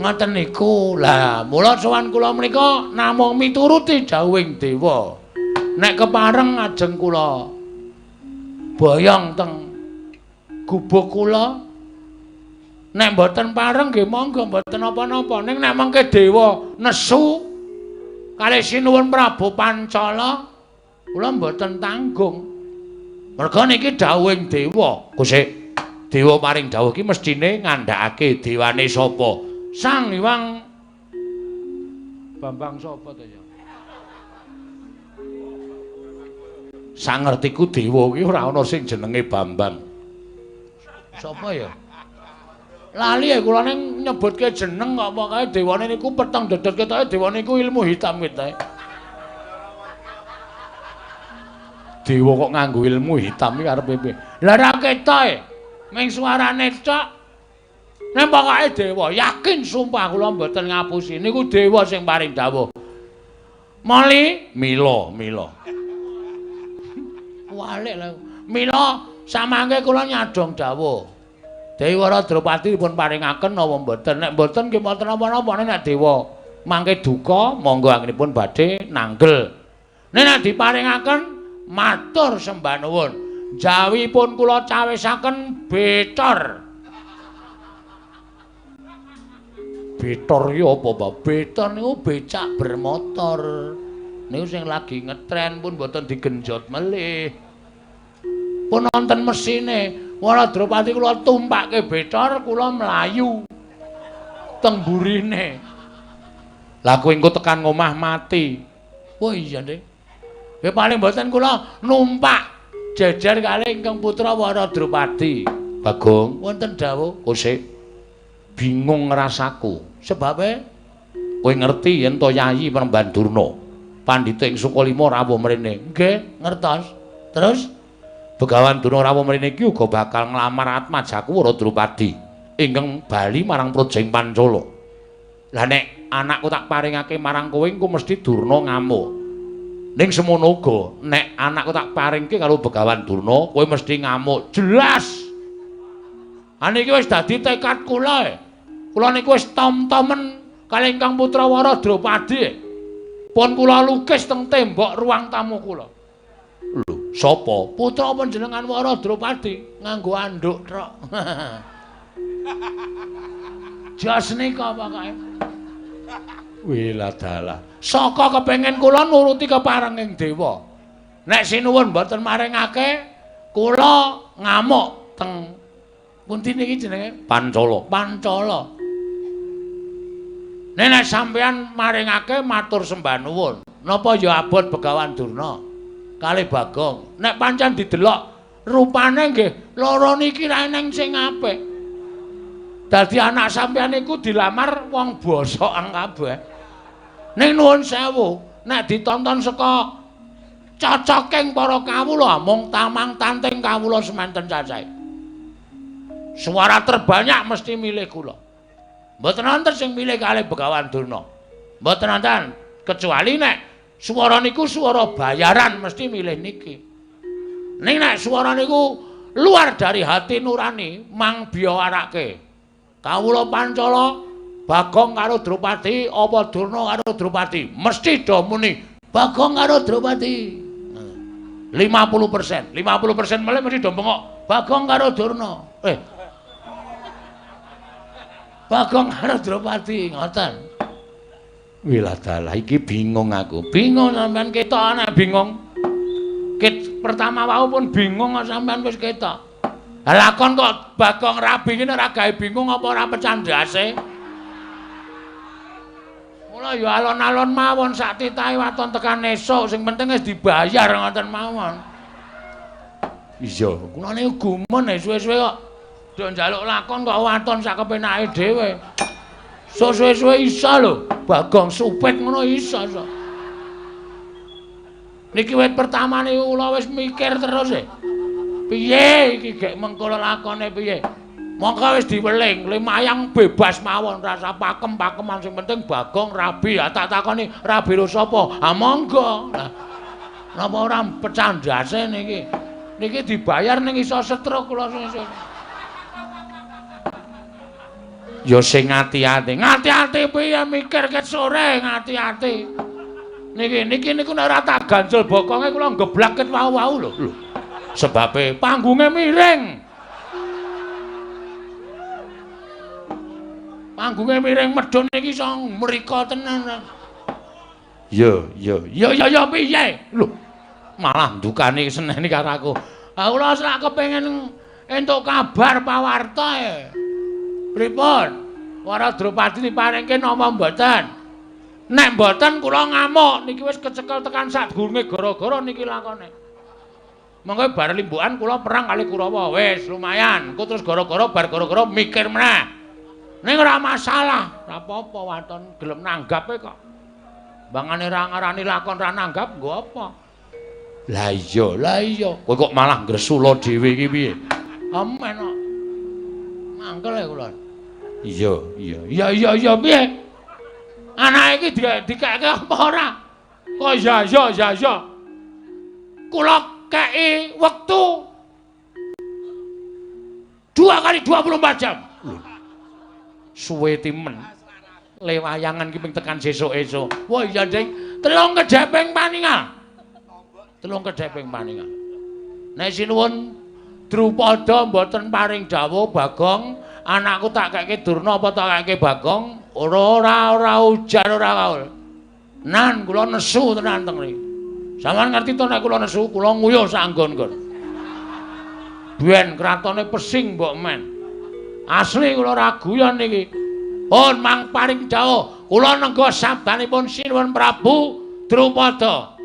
Ngoten niku. Lah, mula sowan kula menika namung mituruti dawuhing dewa. Nek kepareng ajeng kula boyong teng gubuk kula. Nek mboten pareng nggih monggo mboten napa-napa. Ning nek mangke dewa nesu kalih Sinuwun Prabu Pancala kula mboten tanggung. Merga niki dawuhing dewa. Kusik, dewa paring dawuh iki mestine ngandhakake dewane sapa? Sang Hyang Bambang sapa to ya? Sang ngertiku dewa iki ora ana sing jenenge Bambang. Sapa ya? Lali ya kula ning nyebutke jeneng kok pokoke dewane niku peteng dedet ketoke dewane niku ilmu hitam ketoke. Dewa kok nganggo ilmu hitam iki karepe piye? Lah ra ketoke. Ming suarane tok. Nek pokoke dewa, yakin sumpah kula mboten ngapusi. Niku dewa sing paring dawuh. Mali, mila. Walik lho. Mila samangke kula nyadong dawuh. Dewi Waradropati dipun paringaken napa mboten? Nek mboten nggih mboten napa-napa nek dewa mangke duka monggo anggenipun badhe nanggel. Nek diparingaken matur sembah nuwun. Jawipun kula cawisaken Betor. Betor iki apa, Mbak? Betor niku becak bermotor. Niku sing lagi ngetren pun mboten digenjot melih. Pun wonten mesine. Waradropati kula tumpake Betor, kula mlayu teng burine. Lah kowe engko tekan ngomah mati. Oh iya, Dik. Ya paling mboten kula numpak jejer kalih ingkang putra Waradropati. Bagong, wonten dawuh, "Kosik, bingung ngrasaku." Sebabe kowe ngerti yen to Yayi Penemban Durna, pandhita ing Sukalima rawuh mrene. Nggih, ngertos. Terus Begawan Durna rawuh mrene iki uga bakal nglamar Atmajaku Waradropati ingkang bali marang Projeng Pancala. Lah nek anakku tak paringake marang kowe engko mesti Durna ngamuk. Ning semono uga nek anakku tak paringke karo Begawan Durna, kowe mesti ngamuk. Jelas. Aniki wis dadi tekad kula. Kula niku wis tom-tomen kalih ingkang putra Waradropati. Pun kula lukis teng tembok ruang tamu kula. Lho, sapa? Putra panjenengan Waradropati nganggo anduk tok. Jas nika pokoke. Wiladalah. Saka kepengin kula nuruti keparenging dewa. Nek sinuwun mboten maringake, kula ngamuk teng pundi niki jenenge? Pancala. Pancala. Nek sampeyan maringake matur sembah nuwun. Napa ya abot Begawan Durna? Kalih Bagong. Nek pancen didelok rupane nggih loro niki ra eneng sing apik. Dadi anak sampeyan iku dilamar wong bosokan kabeh. Ning nuwun sewu, nek ditonton saka cocoking para kawula mung tamang tanting kawula semanten cacahe. Suara terbanyak mesti milih kula. Mboten wonten sing milih kalih Begawan Durna. Mboten wonten kecuali nek swara niku swara bayaran mesti milih niki. Ning nek swara niku luar dari hati nurani mang biawarake. Kawula Pancala Bagong karo Dropati apa Durna karo Dropati mesti do muni Bagong karo Dropati. 50%, 50% melih mesti do bengok Bagong karo Durna. Bagong karo Dropati ngoten. Wiladalah iki bingung aku. Bingung sampean ketok ana bingung. Pertama wau pun bingung sampean wis ketok. Lah lakon kok Bagong rabi ngene ora gawe bingung apa ora pecandhase. Mula ya alon-alon mawon sak titahe waton tekan esuk sing penting wis dibayar ngoten mawon. Iya, kula niku gumun suwe-suwe kok do njaluk lakon kok waton sak kepenake dhewe. So suwe-suwe iso lho, Bagong supit ngono iso. Niki wit pertama niku kula wis mikir terus piye iki gek mengko lakone piye? Mongko wis diweling, lumayan bebas mawon rasa pakem-pakeman sing penting Bagong rabi. Tak takoni rabi lho sapa? Ah monggo. Lah napa ora pecandhase niki? Niki dibayar ning iso setruk kula sesuk. Ya sing ati-ati. Ngati-ati piye mikir ket sore ngati-ati. Niki niku nek ora tak ganjel bokonge kula geblak ket wau-wau lho. Sebabe panggunge miring. Panggunge miring medhun iki iso mriko tenan. Ya piye? Lho, malah ndukani seneni karo aku. Kula wis ra kepengin entuk kabar pawarta Pripun? Waradropati diparingke napa mboten? Nek mboten kula ngamuk niki wis kecekel tekan sadurunge gara-gara niki lakone. Monggo bar limbukan kula perang kali Kurawa. Wis lumayan. Engko terus gara-gara bar gara-gara mikir meneh. Ning ora masalah. Ora apa-apa waton gelem nanggape kok. Bangane ra ngarani lakon ra nanggap nggo apa? Lah iya. Kowe kok malah gresula dhewe iki piye? Amen kok. Mangkel ya kula. Iya piye? Anake iki dikeke apa ora? Kok ya. Kula kei wektu 2 kali 24 jam. Suwe timen. Lewayangan ki ping tekan sesuk-esuk. Wah iya, Ding. 3 kedheping paningal. 3 kedheping paningal. Nek sinuwun Drupada mboten paring dawuh Bagong, anakku tak keke Durna apa tak keke Bagong? Ora ujar ora kaul. Nan kula nesu tenan teng mriki. Sampeyan ngerti to nek kula nesu, kula nguyuh sak nggon-nggon. Biyen kratone Pesing mbok men. Asli kula ora guyon niki. Pun mang paring dawuh, kula nengga sabdanipun Sinuwun Prabu Drupada.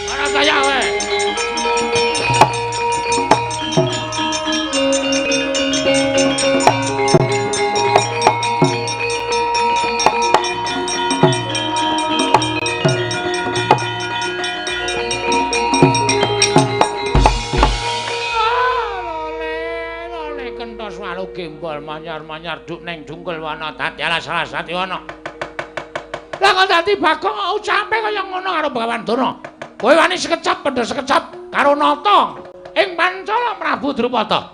Ora kaya wae. Gembol manyar-manyar duk neng dungkul wana dadi ala salah sati wana. Lah kok dadi Bagong ucape kaya ngono karo Bagawan Durna. Kowe wani sekecap pendher sekecap karo nata ing Pancala Prabu Drupada.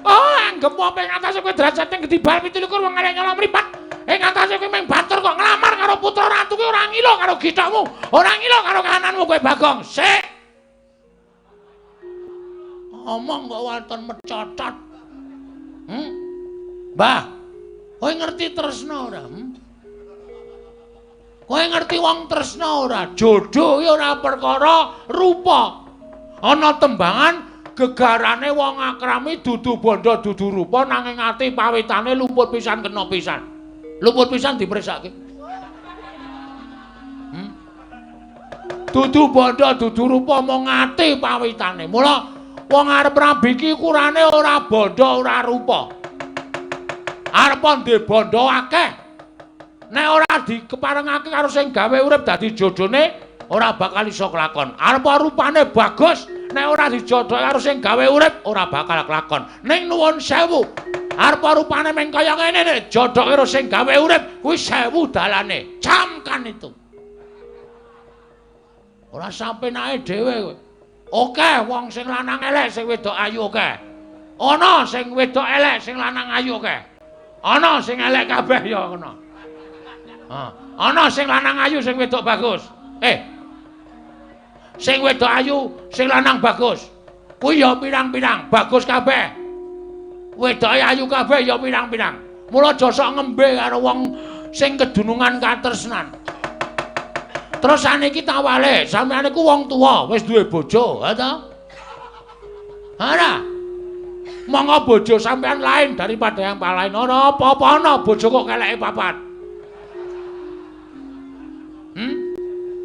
Oh, anggep apa ing atase kowe derajate gedibal 17 wong elek nyala mripat. Ing atase kowe mung batur kok nglamar karo putra ratu kowe ora ngilo karo githokmu, ora ngilo karo kahananmu kowe Bagong. Sik. Omong kok wonten mecotot. Mbah, kowe ngerti tresna ora? Kowe ngerti wong tresna ora? Jodoh ya ora perkara rupa. Ana tembangan gegarane wong akrami dudu bondo dudu rupa nanging ati pawitane lumpur pisan kena pisan. Lumpur pisan dipreksake. Dudu bondo dudu rupa mung ati pawitane. Mula wong arep rabi iki ukurane ora bondo ora rupa. Arep ndhe bondo akeh. Nek ora dikeparengake karo sing gawe urip dadi jodhone, ora bakal iso kelakon. Arep rupane bagus, nek ora dijodohi karo sing gawe urip, ora bakal kelakon. Ning nuwun sewu, arep rupane meng kaya ngene nek jodohi karo sing gawe urip, kuwi 1000 dalane. Camkan itu. Ora sampenake dhewe kowe. Oke, wong sing lanang elek, sing wedok ayu oke. Ana sing wedok elek, sing lanang ayu oke. Ana sing elek kabeh ya ngono. Ana sing lanang ayu, sing wedok bagus. Sing wedok ayu, sing lanang bagus. Kuwi ya pirang-pirang, bagus kabeh. Wedoke ayu kabeh ya pirang-pirang. Mula aja sok ngembe karo wong sing kedunungan katresnan. Terus saniki tak wale, sampeyan iku wong tuwa, wis duwe bojo, ha ta? Ora. Monggo bojo sampean lain daripada yang lain. Ora apa-apa ana bojo kok keleke papat.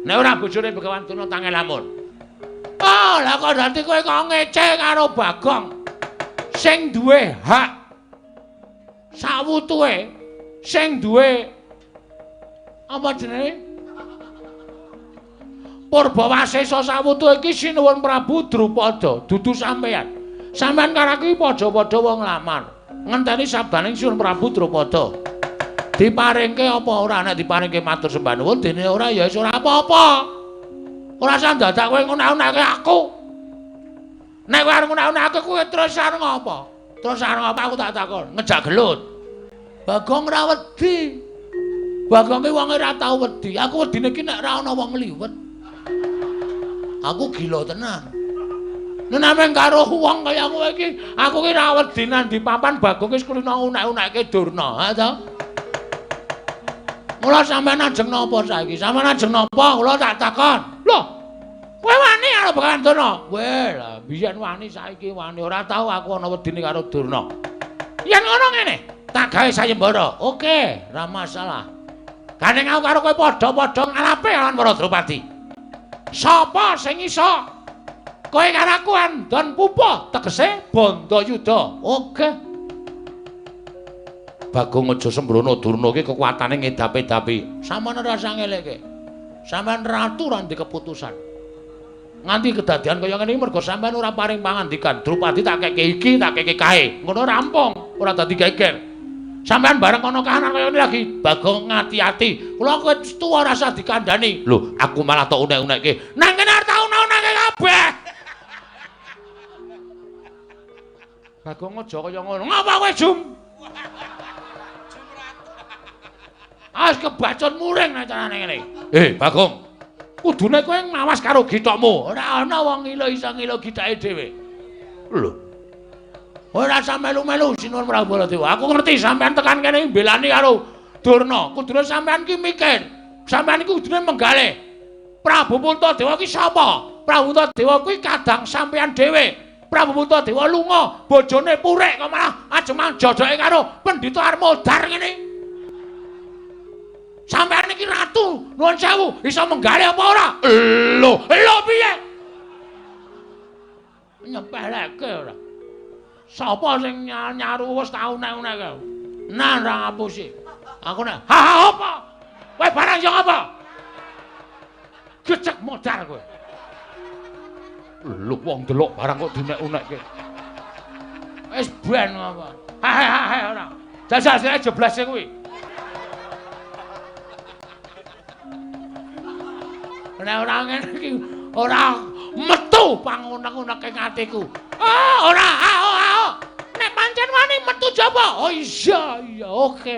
Nek ora bojone Begawan Durna tangel lamun. Oh, lah kok dadi kowe kok ngece karo Bagong. Sing duwe hak sawutuhe, sing duwe apa jenenge? Purbawasesa sawutuhe iki Sinuwun Prabu Drupada, dudu sampean. Sampeyan karo iki padha-padha wong lamar. Ngenteni sabdaning Sinuwun Prabu Drupada. Diparingke apa ora nek diparingke matur sembah nuwun dene ora ya wis ora apa-apa. Ora usah dadak kowe ngunek-unekke aku. Nek kowe arep ngunek-unekke kowe terus arep ngopo? Terus arep ngopo aku tak takon, ngejak gelut. Bagong ora wedi. Bagong ki wonge ora tau wedi. Aku wedine ki nek ora ana wong liwet. Aku gila tenan. Nek karo wong kaya kowe iki, aku ki ra wedi nang di papan Bagong wis kulino unek-unekke Durna, ha to? Mula sampean ajeng napa saiki? Sampean ajeng napa? Kula tak takon. Lho. Kowe wani karo Bagawan Durna? Weh, lah biyen wani saiki wani ora tau aku ana wedine karo Durna. Yen ngono ngene, tak gawe sayembara. Oke, ra masalah. Gandeng aku karo kowe padha-padha ngalape lawan para Drupadi. Sapa sing iso kowe karo aku andon pupuh tegese Bandayuda. Oke. Bagong aja sembrono Durna iki kekuatane ngedap-edapi. Sampeyan ora usah ngelekke. Sampeyan ratu ra ndek keputusan. Nganti kedadian kaya ngene iki mergo sampeyan ora paring pangandikan. Drupadi tak keke iki, tak keke kae. Ngono rampung, ora dadi geger. Sampeyan bareng ana kahanan kaya ngene lagi, Bagong ngati-ati. Kula kowe tuwa ora usah dikandhani. Lho, aku malah tok unek-unekke. Nang kene arep tak unek-unekke kabeh. Bagong aja kaya ngono. Ngapa kowe Jum? As kebacut muring nek carane ngene. Bagong. Kudune kowe ngawas karo githokmu. Ora ana wong ngilo iso ngilo githake dhewe. Lho. Ora usah melu-melu Sinuwun Prabu Baladewa. Aku ngerti sampean tekan kene mbelani karo Durna. Kudune sampean ki mikir. Sampean iki kudune menggalih. Prabu Puntadewa ki sapa? Prabu Puntadewa kuwi kadang sampean dhewe. Prabu Puntadewa lunga, bojone purik kok malah ajeng jodoke karo Pendhita Armodar ngene. Sampeyan iki ratu, nuwun sewu, iso menggalih apa ora? Lho piye? Nyepeleke ora. Sapa sing nyaru wis tau nek-nek kok. Nah, ora ngapusi. Aku nek, "Ha apa? Kowe barang yo apa?" Gecek modar kowe. Lho wong delok barang kok dinek-unekke. Wis ben apa? Hae ora. Jajal sire jeblase kuwi. Nek ora ngene iki ora metu pangunek-uneke atiku. Ora, nek pancen wani metu jaba. Oh iya, oke.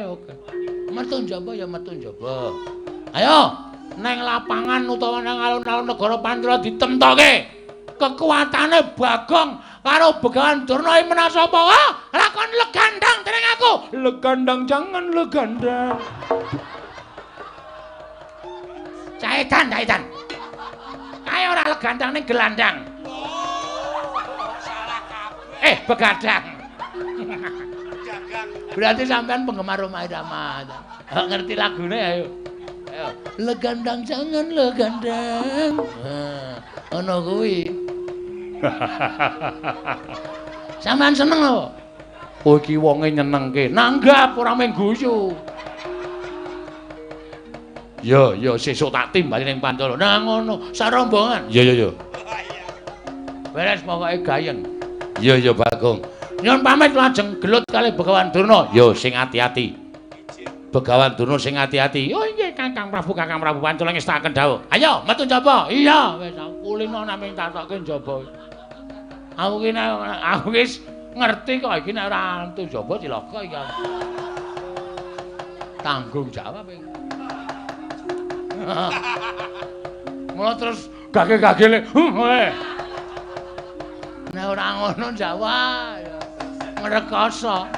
Metu jaba ya metu jaba. Ayo, neng lapangan utawa nang alun-alun negara Pandura ditemtoke. Kekuatane Bagong karo Begawan Durna iki menasa apa? Lakon legandang dening aku. Legandang jangan legandang. Caedan. Ayo ora legandang ning gelandang. Begadang. Berarti sampean penggemar Rhoma Irama. Ngerti lagune ayo. Legandang jangan legandang. Ana kuwi. Sampean seneng lho. Oh iki wonge nyenengke. Nanggap ora mung guyu. Ya, sesuk tak timbali ning Pandala. Nah ngono, sarombongan. Ya. Beres pokoke gayeng. Ya Bagong. Nyuwun pamit lajeng gelut kalih Begawan Durna. Ya sing ati-ati. Begawan Durna sing ati-ati. Oh nggih Kakang Prabu Pancala ngestaken dawuh. Ayo metu njaba. Iya, wis kulino namung takokke njaba. Aku wis ngerti kok iki nek ora metu njaba cilaka iki. Tanggung jawab iki. Mula terus gage-gagele. Nek ora ngono Jawa ya ngrekoso.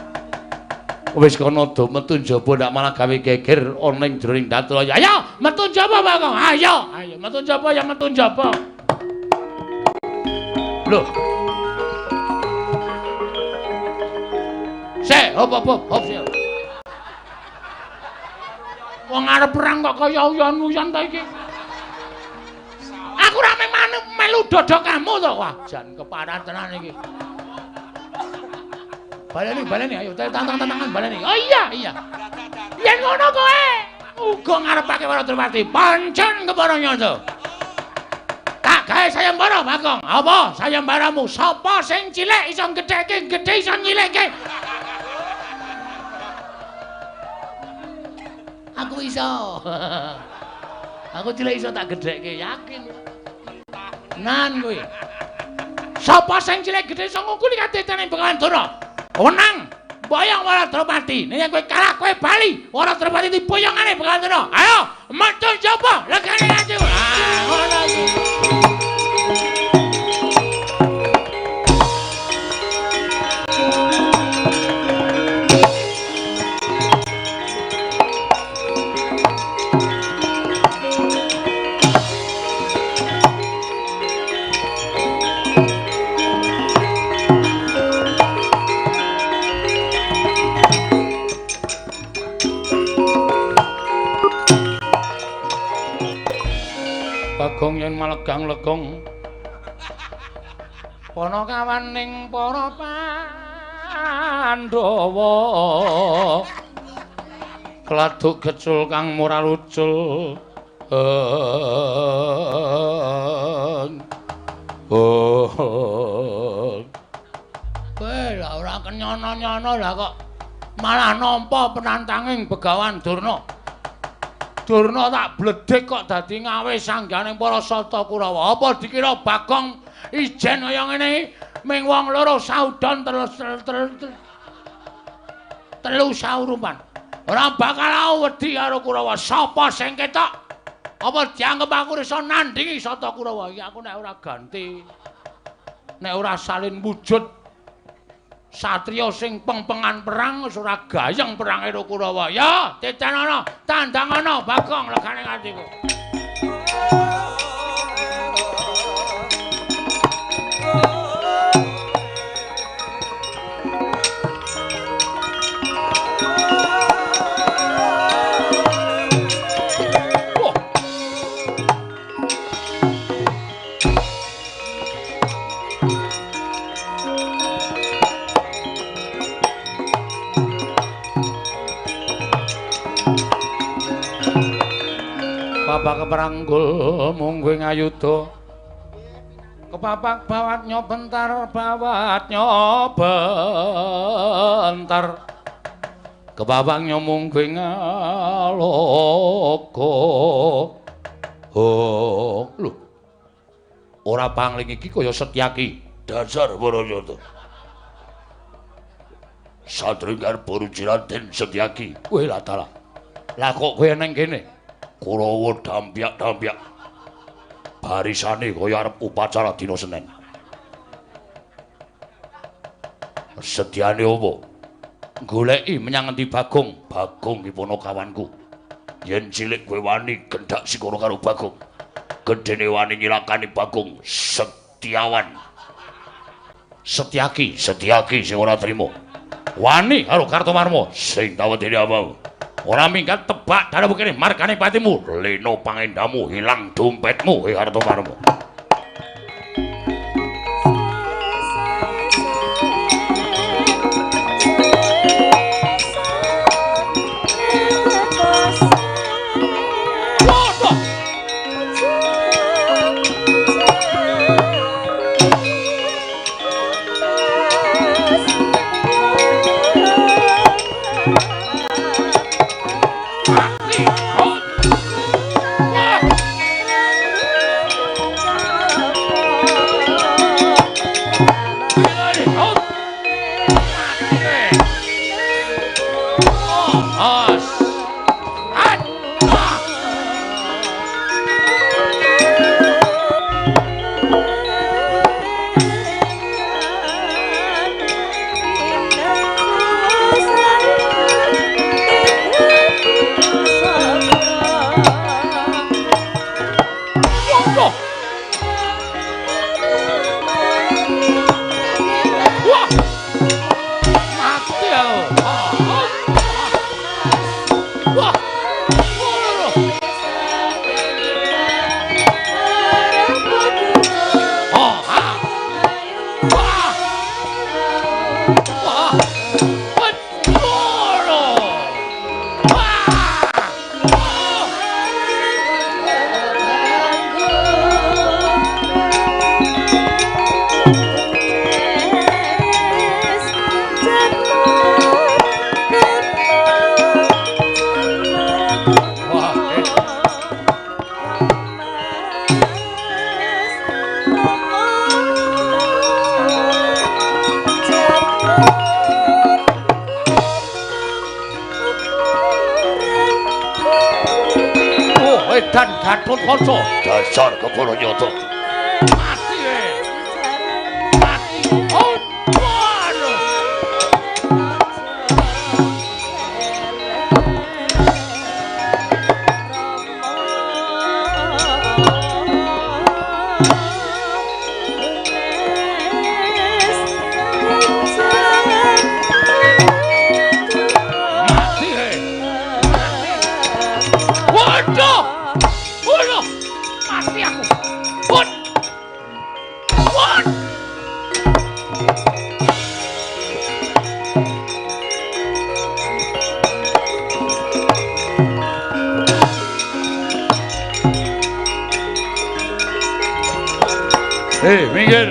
Wis kono do metu njaba ndak malah gawe geger ana ning jroning datul. Ayo metu njaba Bagong. Ayo metu njaba ya metu njaba. Lho. Hop sik. Wong arep perang kok kaya uyon-uyon ta iki. Aku ra melu dodhokamu to. Wah, jan keparat tenan iki. Baleni ayo tantang-tantangan baleni. Oh iya. Yen ngono kowe uga ngarepake Waradrawati pancen kepara nyanda. Tak gawe sayembara Bagong. Apa sayembaramu? Sapa sing cilik iso gedheke, gedhe iso nyilikke. Aku iso. Aku cilik iso tak gedhekke, yakin. Nan kuwi. Sapa sing cilik gedhe iso ngungkuli kadhetane Begawan Durna? Wenang boyong Waradrawati. Nek kowe kalah kowe bali. Waradrawati diboyongane Begawan Durna. Ayo, metu njaba legane atiku. Ngono iki. Bagong yen malegang-legong Pana kawaning para Pandhawa Kladuk gecul kang moral ucul kowe lha ora kenyono-nyono lah kok malah nampa penantanging Begawan Durna. Durna tak bledhek kok dadi ngawe sangganing para Sata Kurawa. Apa dikira Bagong ijen kaya ngene Ming wong loro saudon telu saurupan. Ora bakal wedi karo Kurawa. Sapa sing ketok? Apa dianggep aku iso nandingi Sata Kurawa? Iki aku nek ora ganti. Nek ora salin wujud satriya sing pengpengan perang wis ora gayeng perange karo Kurawa. Ya, tetanana, tandangana Bagong legane atiku. Bapak keperanggul mungguing ayuda kepapak bawat nyobentar kepapak nyomungguing aloka lho ora pangling iki kaya Setyaki dasar Barayata Satringgar Borujiranten Setyaki kowe lah dalah lah kok kowe neng kene Kurawa dampyak-dampyak barisane kaya arep upacara dina Senin. Sediane apa? Goleki menyang endi Bagong? Bagong iki ponokawanku. Yen cilik kowe wani gendhak sikara karo Bagong. Gedene wani nyilakani Bagong Setyawan. Setyaki sing ora trima. Wani karo Kartomarma sing tawedene apa? Ora minggat tebak dalam kene markane patimu leno pangendamu hilang dompetmu Kartomarma. Dan Gatotkaca dasar Kebarayata mati mati oh waduh waduh mati aku. Pun. Pun. Hei, minggir.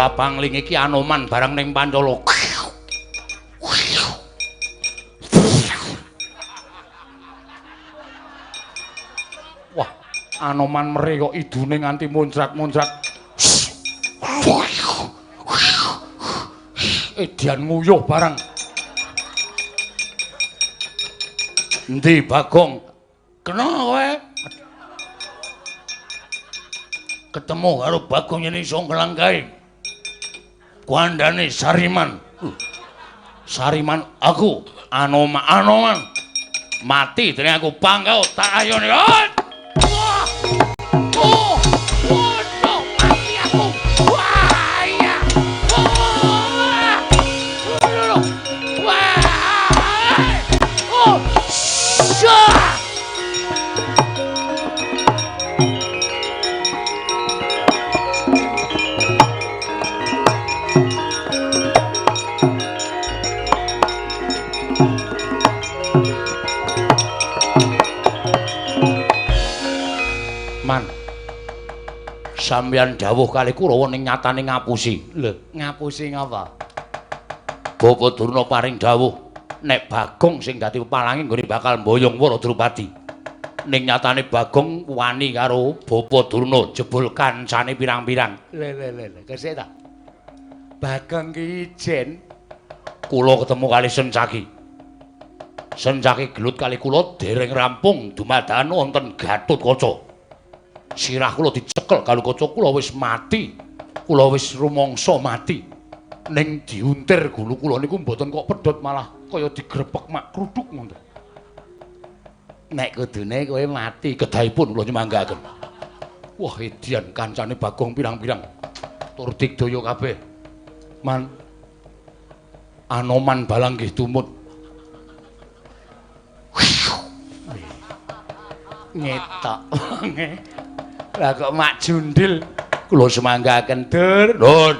Wah, pangling iki Anoman barang ning Pancala. Wah, Anoman mere kok idune nganti muncrat-muncrat. Edian nguyuh barang. Endi Bagong? Kena kowe? Ketemu karo Bagong yen iso nglangkahi. Kuandane Sariman. Sariman aku Anoman. Mati dening aku pangkau tak ayone. Wah! Oh! Waduh, mati aku. Wah, iya. Wah! Oh! Syah! Man, sampeyan dawuh kali Kurawa ning nyatane ngapusi. Lho, ngapusi ngapa? Bapa Durna paring dawuh nek Bagong sing dadi pepalangi nggone bakal mboyong Wara Drupadi. Ning nyatane Bagong wani karo Bapa Durna jebul kancane pirang-pirang. Le, kesik ta? Bagong ki ijen kula ketemu kali Sencaki. Sencaki gelut kali kula dereng rampung dumadakan wonten Gatotkaca. Sirah kula dicekel karo kaca kula wis mati. Kula wis rumangsa mati. Ning diuntir gulu kula niku mboten kok pedhot malah kaya digrepek mak kruduk ngoten. Nek kudune kowe mati kedahipun kula nyemanggaken. Wah, edian kancane Bagong pirang-pirang. Tur digdaya kabeh. Man Anoman balang nggih tumut. Ngetok. Lah kok mak jundil kula semanggaken Dur. Nun.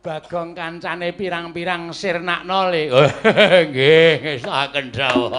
Bagong kancane pirang-pirang sirnakno le. Nggih, saken dawuh.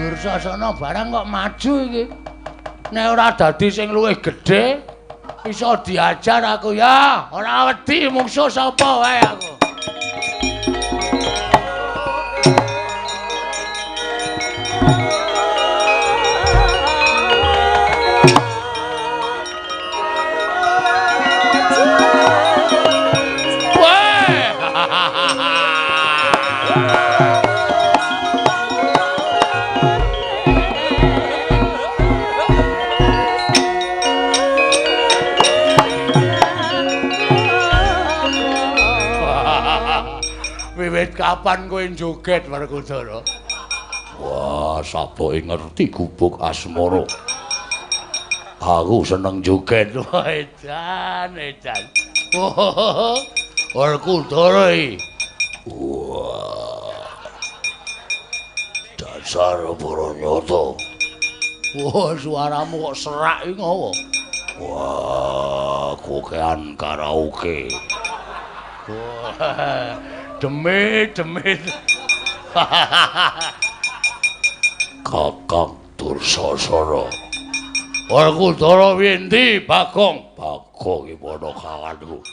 Dursasana barang kok maju iki. Nek ora dadi sing luwih gedhe, iso diajar aku ya. Ora wedi mungsuh sapa wae aku. Wiwit kapan kowe joget Werkudara? Wah, sapoke ngerti gubuk asmara. Aku seneng joget. Wah, edan. Wah, Werkudara iki. Wah. Dasar Bharanyata. Wah, suaramu kok serak iki ngopo? Wah, kokean karaoke. Wah. Demit. Kakang Dursasana. Werkudara winti Bagong? Bagong iki padha kawanku.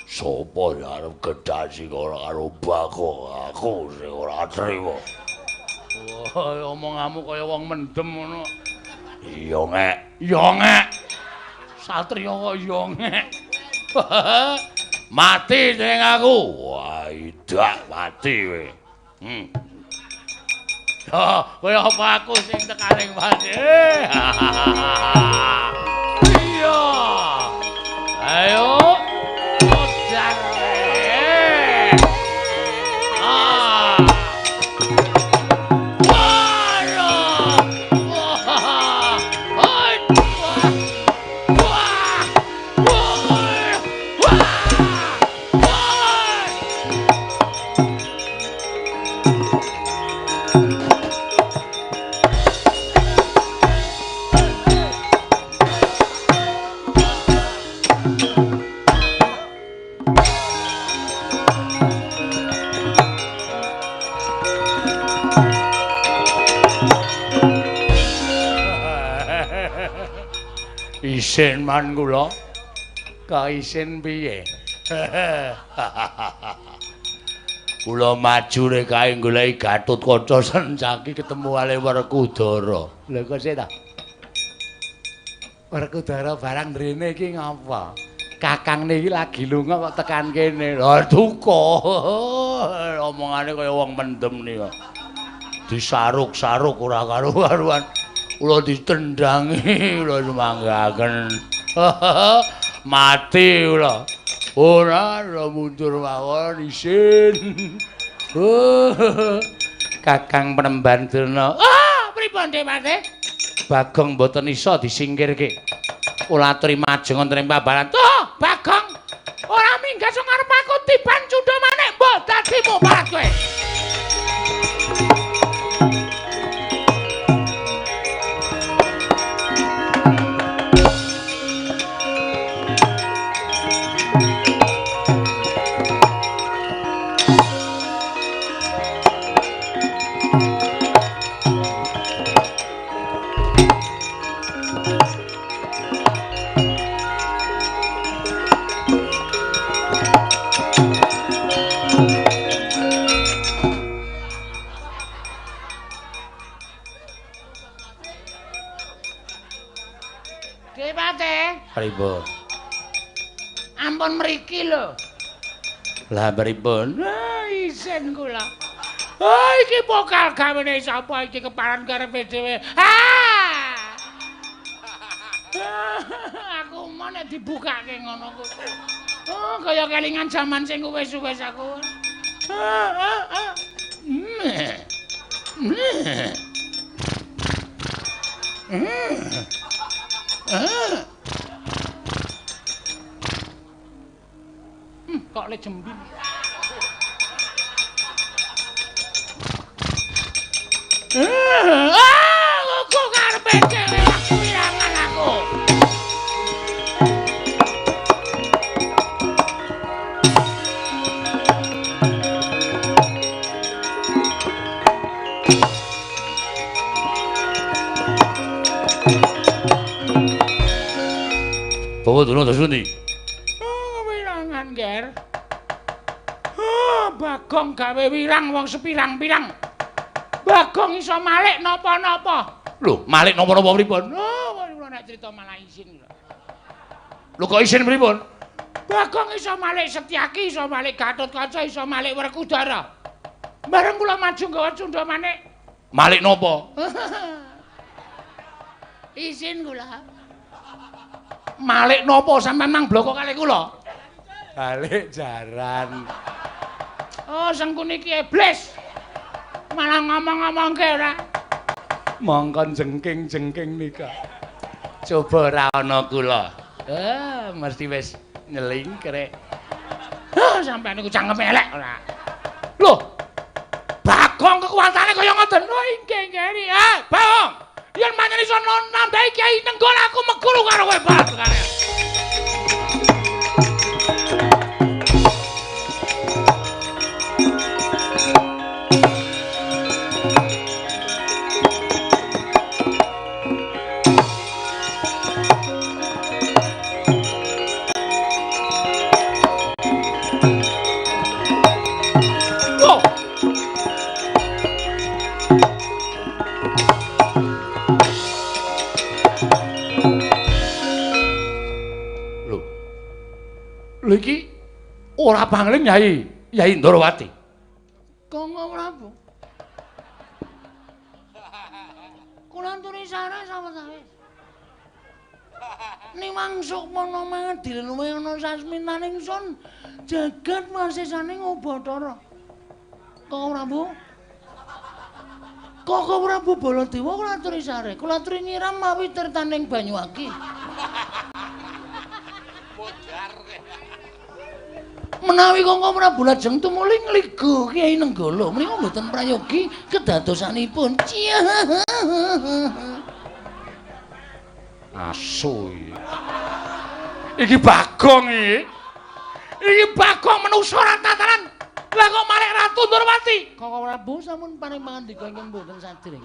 Sapa sing arep gedasi ora karo Bagong? Aku sing ora trima. Wah, omonganmu kaya wong mendem ngono. Iya, Ngek. Satriya kok iya, Ngek. Mati ning aku. Wah, idak mati kowe. Kaya apa aku sing tekaning mati. Iya. Ayo. Ojar. Isin man kula. Kaisin piye? Kula maju rek kae goleki Gatotkaca Sancaki ketemu kali Werkudara. Lha kok sik ta? Werkudara barang mrene iki ngapa? Kakangne iki lagi lunga kok tekan kene. Lah duka. Omongane kaya wong mendem nika. Disaruk-saruk ora karo-karuan. Kula ditendangi, kula semanggaken. Mati kula. Ora mundur mawon isin. Kakang Penemban Durna. Pripun Dewate? Bagong mboten isa disingkirke. Kula aturi majeng wonten ing pabalan. Tuh, Bagong. Ora minggat sing arep aku tiban cundha maneh mbok dadi muparat kowe. Pripun? Ampun mriki lho. Lah pripun? Isin kula. Iki pokal gawene sapa iki keparan karepe dhewe. Aku mau nek dibukake ngono kuwi. Kaya kelingan jaman sing wis-wis aku. Kok le jembin. Aku karepe dhewe wirangan aku. Bawa dulu terus ndi? Wirangan, Ger. Bagong gawe wirang wong sepirang-pirang. Bagong iso malik napa-napa. Lho, malik napa-napa pripun? Kula nek crita malah isin. Lho kok isin pripun? Bagong iso malik Setyaki, iso malik Gatotkaca, iso malik Werkudara. Bareng kula maju nggawa cundha maneh. Malik napa? Isin kula. Malik nopo sampean nang bloko kali kula? Balik jaran. Oh, sengkune iki iblis. Malah ngomong-ngomongke ora. Mongkon jengking-jengking nika. Coba ora ana kula. Mesti wis nyeling krek. Sampean niku cangkem elek ora. Loh. Bagong kekuatane kaya ngoten. Oh, inggih ngeri. Bagong. Yen manyen iso nambahi Kyai Nenggol aku meguru karo kowe banget kare. Lho iki ora pangling Nyai Ndrawati. Kanggo Prabu. Kula aturi sareng sawetawis. Niwang Sukmana mangadil luwih ana sasminaning sun jagat wasisaning Ubathara. Kanggo Prabu. Kanggo Prabu Baladewa kula aturi sareng. Kula aturi nyiram mawi tirtaning Banyuwangi. Menawi Kanggo Prabu lajeng tumuli ngligo Kyai Nenggala menika mboten prayogi kedadosanipun. Asu iki Bagong iki. Iki Bagong menungso ora tatanan. Lah kok malih Ratu Ndrawati. Kanggo Prabu sampun paring pangandika ingkang mboten sadèrèng.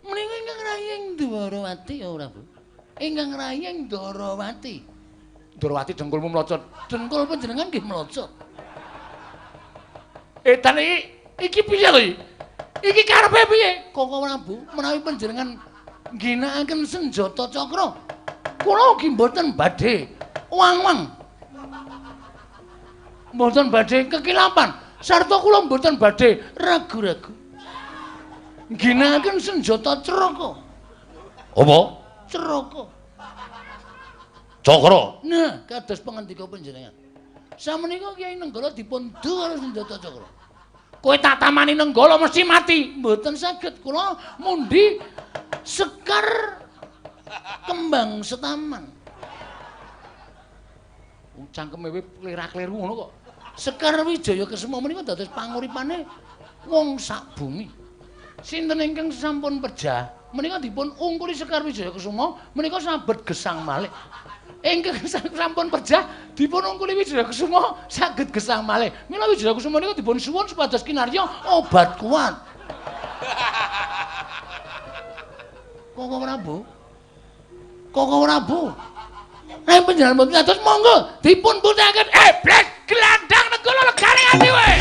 Menika ingkang Rayeng Ndrawati ya Prabu. Ingkang rayeng Darawati. Darawati dengkulmu mlocot. Dengkul panjenengan nggih mlocot. Edan iki piye lho? Iki karepe piye? Koko Prabu, menawi panjenengan ngginakaken senjata cakra, kula ugi mboten badhe wang-wang. Mboten badhe kekilapan, sarta kula mboten badhe ragu-ragu. Ngginakaken senjata ceraka. Apa? Ceraka. Cakra. Nah, kados pangandika panjenengan. Sameneika Kyai Nenggala dipun du karo senjata cakra. Kowe tak tamani Nenggala mesti mati. Mboten saged kula mundi Sekar Kembang Setaman. Cangkeme kowe klirah-kliru ngono kok. Sekar Wijaya Kesuma menika dados panguripane wong sak bumi. Sinten ingkang sampun pejah menika dipun ungkuli Sekar Wijaya Kesuma menika sabet gesang malih. Ingkang sampun pejah dipun ungkuli Wijaya Kesuma saged gesang malih. Mila Wijaya Kesuma menika dipun suwun supados kinarya obat kuat. Koko Prabu. Koko Prabu. Nek panjenengan mboten kados monggo dipun puthaken blek gelandang Nenggala legane ati wae.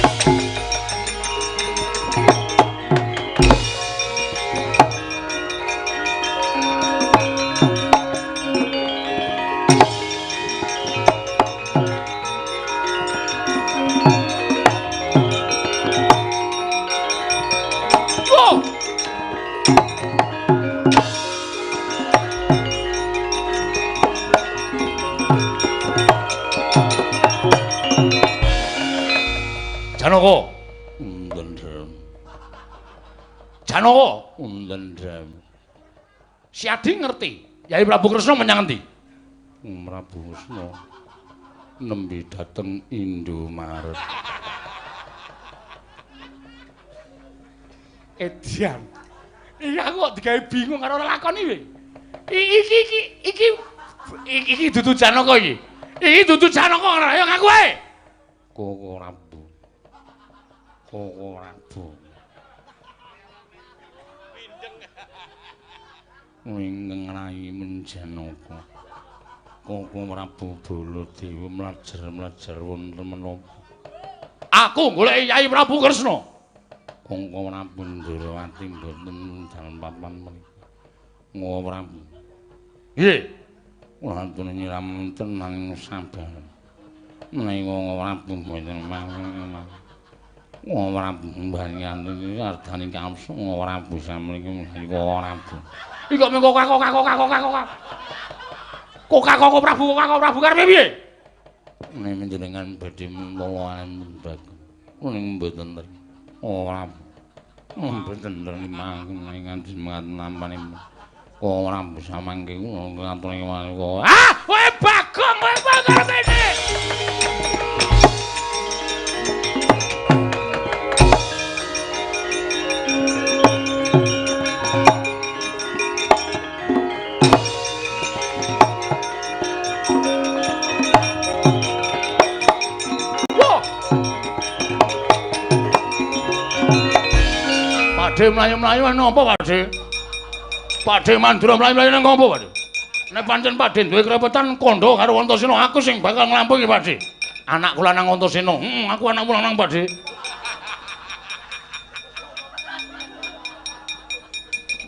Janaka, Unten Dram. Janaka, Unten Dram. Si Adi ngerti. Yai Prabu Kresna menyang endi? Prabu Kresna nembe dhateng Indomaret. Edian. Iya aku kok digawe bingung karo lakon iki. Iki dudu Janaka iki. Iki dudu Janaka ayo ngaku ae. Koko Prabu. Koko Prabu. Ingkang rayi menjanaka. Koko Prabu Baladewa mlajar-mlajar wonten menapa? Aku goleki Yai Prabu Kresna. Koko Prabu Ndarawati mboten dalem papan menika. Koko Prabu. Nggih. Kula aturi nyiramanten nanging sabar. Menawi Koko Prabu mboten mangke. Koko Prabu mbanyan iki ardane kamsa Koko Prabu samriki Koko Prabu. Iki kok mengko Koko Prabu karepe piye? Nek panjenengan badhe mulawan bagus. Kuning mboten ten. Ora. Mboten terima nganti semangat nampane. Ora bisa mangke kula ngaturi kok. Ah, kowe Bagong kowe karepe iki. Pakde mlayu-mlayu napa Pakde? Pakde Mandura mlayu-mlayu nang ngopo Pakde? Nek pancen Pakde duwe kerepetan kandha karo Antasena, aku sing bakal nglampung iki Pakde. Anak kula nang Antasena. Aku anak kula nang Pakde.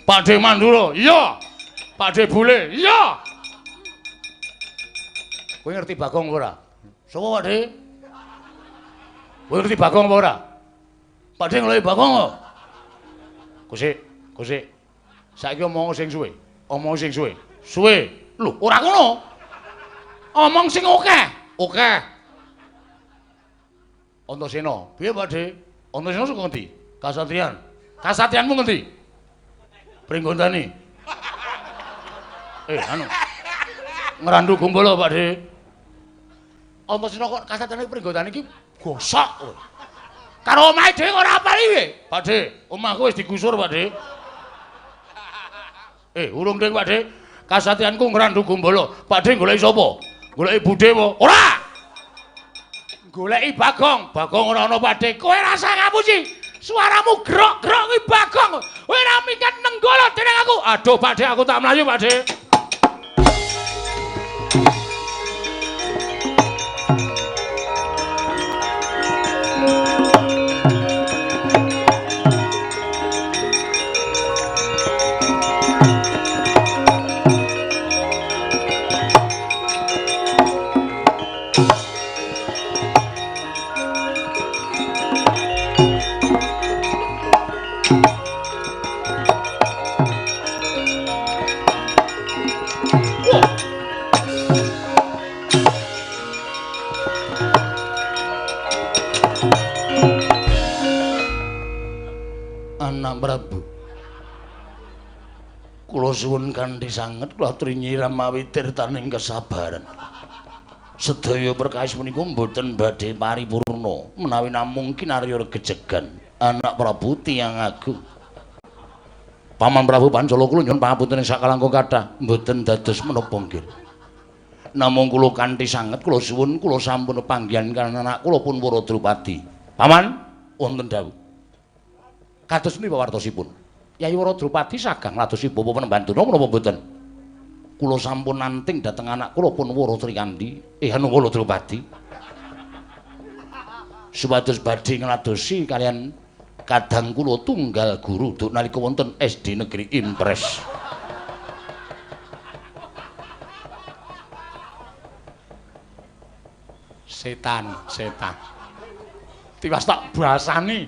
Pakde Mandura, iya. Pakde Bule, iya. Kowe ngerti Bagong ora? Sapa Pakde? Kowe ngerti Bagong apa ora? Pakde ngeloki Bagong kok. Kusik. Saiki omong sing suwe. Omong sing suwe. Suwe. Lho, ora ngono. Omong sing akeh. Antasena. Piye, Pakde? Antasena saka endi? Kasatriyan. Kasatriyanmu ngendi? Pringgondani. Ngrandu Gumbala, Pakde. Antasena kok kasatriyane Pringgondani iki gosok kowe. Karo omahe dhewe ora apal iki. Pakde, omahku wis digusur, Pakde. Urung ding, Pakde. Kasatriyanku ngrandu Gumbala. Pakde goleki sapa? Goleki budhe apa? Ora. Goleki Bagong. Bagong ora ana, Pakde. Kowe rasa ngapusi. Suaramu grok-grok kuwi Bagong. Kowe ora minggat Nenggala dening aku. Aduh, Pakde, aku tak mlayu, Pakde. Anak Prabu. Kula suwun kanthi sanget kula aturi nyiram mawi tirtaning kesabaran. Sedaya perkawis menika mboten badhe paripurna menawi namung kinarya gejegan anak Prabu tiyang agung. Paman Prabu Pancala kula nyuwun pangapunten sak kalangkung kathah mboten dados menapa nggih. Namung kula kanthi sanget kula suwun kula sampun panggihan kan anak kula pun Wara Drupadi. Paman wonten dawuh. Kados menika wartosipun. Yayi Wara Drupadi sagang ladosi bapa Panembantuna menapa mboten? Kula sampun nanting dhateng anak kula pun Wara Trikandi, anu Wara Drupadi. Supados badhe ngladosi kalian kadang kula tunggal guru duk nalika wonten SD Negeri Impres. Setan. Tiwas tak basani.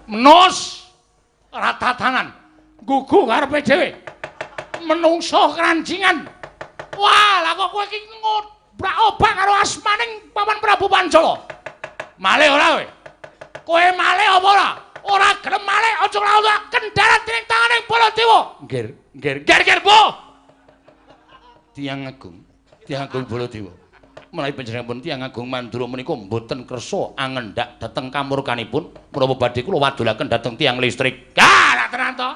Menos ratatanan. Gugu karepe dhewe. Menungso kranjingan. Wah, lah kok kowe iki ngobrak obak karo asmaning Paman Prabu Pancala. Malih ora kowe? Kowe malih apa ora? Ora gelem malih aja nglawan kendarat dening tanganing Baladewa. Nggir, Bu. Tiyang Agung Baladewa. Menawi panjenenganipun tiyang agung Mandura menika mboten kersa angendhak dhateng kamurkanipun, menapa badhe kula wadulaken dhateng tiyang listrik. Lah tenan to?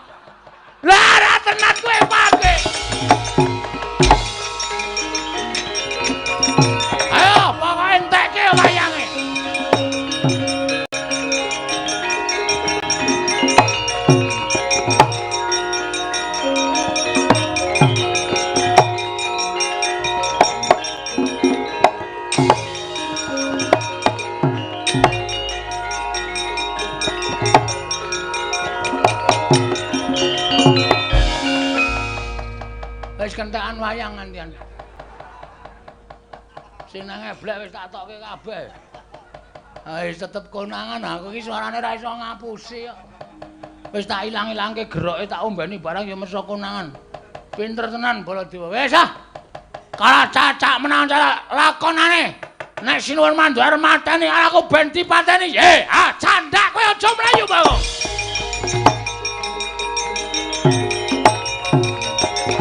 Lah tenan kowe pake. Ayo, pokoke entekke wayange. Wis kentekan wayangan tian. Sinang eblek wis tak tokke kabeh. Wis tetep konangan aku iki suarane ra iso ngapusi kok. Wis tak ilang-ilangke geroke tak ombeni barang ya mesa konangan. Pinter tenan Baladewa. Wis ah. Kala cacak menang cara lakonane. Nek sinuwun mandhar mateni aku ben dipateni. Candak kowe aja mlayu, Bang.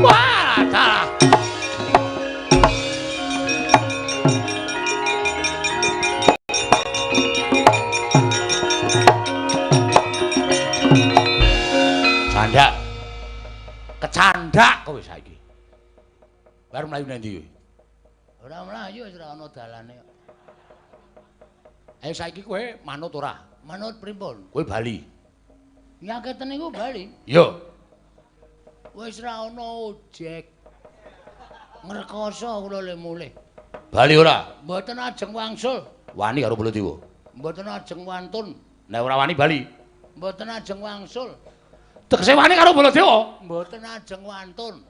Wah, dalah. Candak. Kecandak kowe saiki. Bar mlayu nang ndi kowe? Ora mlayu wis ora ana dalane kok. Ayo saiki kowe manut ora? Manut pripun? Kowe bali. Nyaketen niku bali. Yo. Wis ra ana ojek. Ngrekoso kula le mulih. Bali ora? Mboten ajeng wangsul. Wani karo Baladewa. Mboten ajeng wantun. Nek ora wani bali. Mboten ajeng wangsul. Tegese wani karo Baladewa? Mboten ajeng wantun.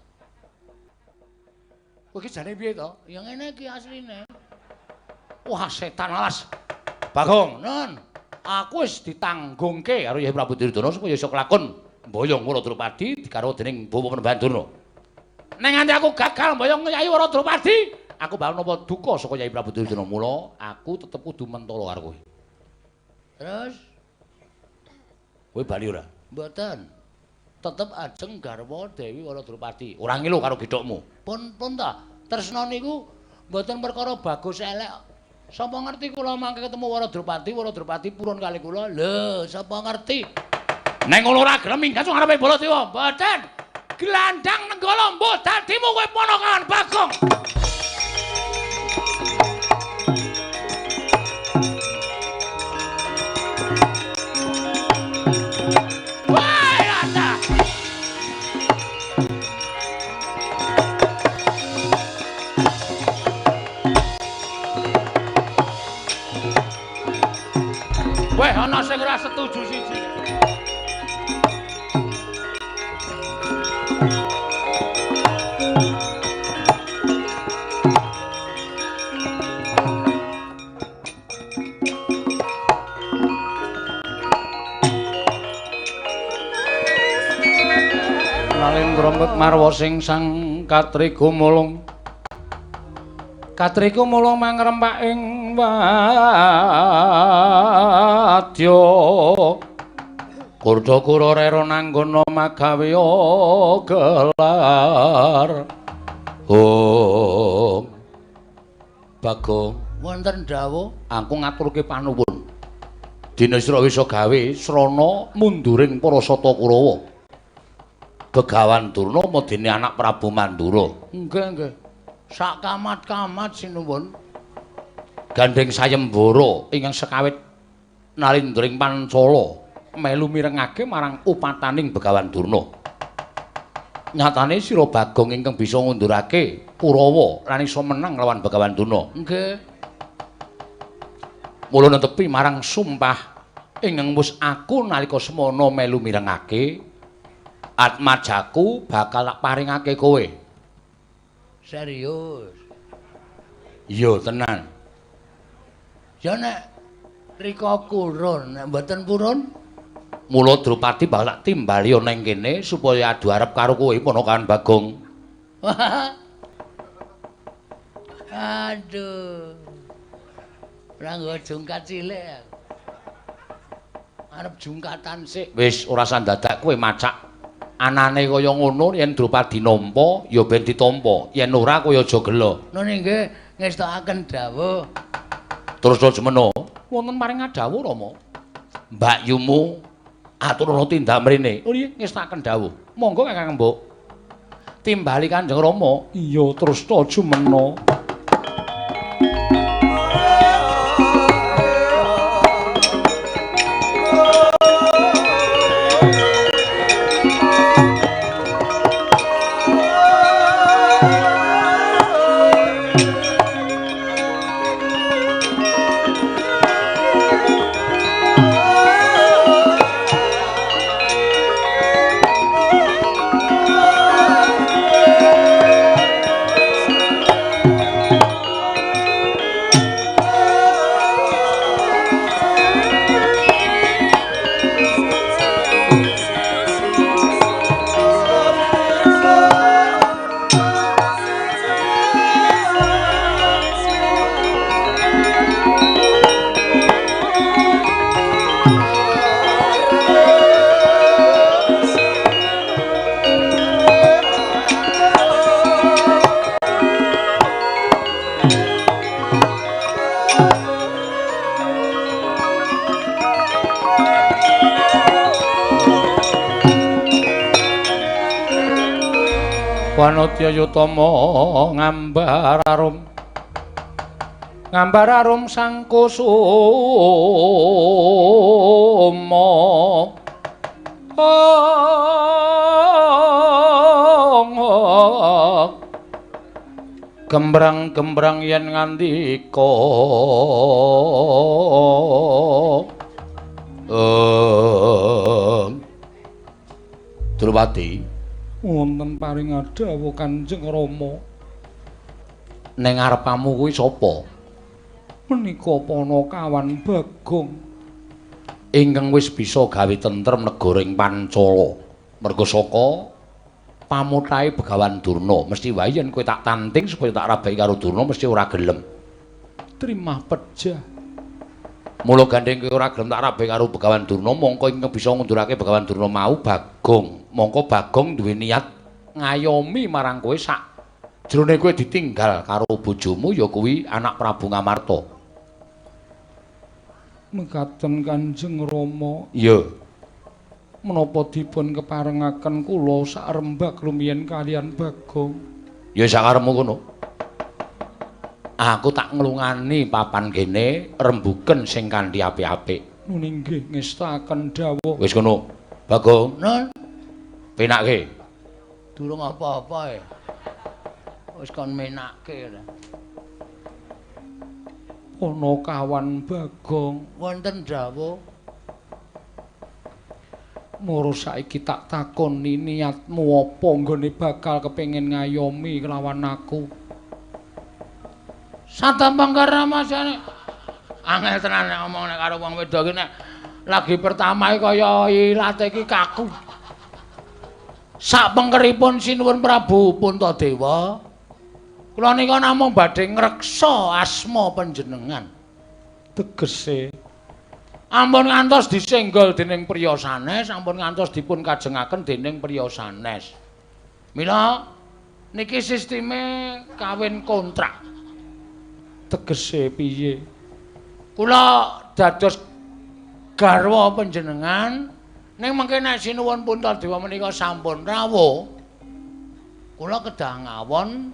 Kowe iki jane piye to? Ya ngene iki asline. Wah, setan alas. Bagong, nun. Aku wis ditanggungke karo Yai Prabu Duryudana supaya iso kelakon mboyong Wara Drupadi digarwa dening Bapa Panembantuna. Ning nganti aku gagal mboyong Yai Wara Drupadi, aku bakal nampa duka saka Yai Prabu Duryudana. Mula aku tetep kudu mentala karo kowe. Terus kowe bali ora? Mboten. Tetep ajeng garwa Dewi Wara Drupadi. Ora ngilu karo gedhokmu. Pun ta. Tresna niku mboten perkara bagus elek. Sapa ngerti kula mangke ketemu Wara Drupadi purun kali kula. Lho, sapa ngerti? Nek ngono ora gelem minggat sing ngarepe Baladewa. Mboten. Glandang nenggala mbuh dadimu kowe ponakan Bagong. Weh, ana sing ora setuju siji. Nalin grembek marwa sing sang Katriga mulung. Katriga mulung mangrempak ing wadya Kurdakura rera nanggana magawe gelar. Oh. Bagong, wonten dawuh, aku ngaturke panuwun. Dina sira wis gawe srana munduring para Sata Kurawa. Begawan Durna medene anak Prabu Mandura. Nggih, nggih. Sak kamat-kamat sinuwun. Gandeng sayembara ingkang sekawit nalindring Pancala melu mirengake marang upataning Begawan Durna. Nyatane sira Bagong ingkang bisa ngundurake Kurawa lan iso menang lawan Begawan Durna. Nggih. Mula netepi marang sumpah ingkang wis aku nalika semana melu mirengake atmajaku bakal tak paringake kowe. Serius. Iya tenan. Ya nek rika kurun, nek mboten purun, Mula Drupadi bakal tak timbali ana ing kene supaya adu arep karo kowe ponakan Bagong. Aduh. Ora nggo jungkat cilik. Arep jungkatan sik. Wis ora sandadak kowe macak anane kaya ngono yen Drupadi nampa ya ben ditampa, yen ora kowe aja gelo. Nune nggih ngestakaken dawuh. Terus semana wonten maring dawuh Rama. Mbak Yumu aturana tindak mrene. Oh nggih ngestakaken dawuh. Monggo Kakang Mbok. Timbali Kanjeng Rama. Iya terus jumena. Wanodya Yutama ngambar arum sang kusuma gembrang-gembrang yen ngandika Drupadi wonten paring dawuh Kanjeng Rama. Ning ngarepamu kuwi sapa? Menika Panakawan Bagong ingkang wis bisa gawe tentrem negara ing Pancala. Merga saka pamuthahe Begawan Durna, mesti wae yen kowe tak tanting supaya tak rabai karo Durna mesti ora gelem. Trimah pejah. Mula gandeng kowe ora gelem tak rabai karo Begawan Durna, mongko ingkang bisa ngundurake Begawan Durna mau Bagong. Mongko Bagong duwe niat ngayomi marang kowe sak jroning kowe ditinggal karo bojomu ya kuwi anak Prabu Ngamarta. Mekaten Kanjeng Rama. Iya. Menapa dipun keparengaken kula sak rembag rumiyin kaliyan Bagong? Ya sakarepmu kono. Aku tak nglungani papan kene rembugen sing kanthi apik-apik. Nggih ngestaken dawuh. Wis kono. Bagong. Nun. Penake. Durung apa-apa e. Wis kon menake. Panakawan Bagong. Wonten dawuh. Moro saiki tak takoni niatmu apa nggone bakal kepengin ngayomi kelawan aku. Satampang karamasane. Angel tenan nek ngomong nek karo wong wedok iki nek lagi pertama kaya ilate iki kaku. Sak pengkeripun sinuwun Prabu Puntadewa. Kula nika namung badhe ngreksa asma panjenengan. Tegese Ampun ngantos disenggol dening priya sanes, ampun ngantos dipun kajengaken dening priya sanes. Mila niki sisteme kawin kontrak. Tegese piye? Kula dados garwa panjenengan ning mengke nek sinuwun Puntadewa menika sampun rawuh. Kula kedah ngawon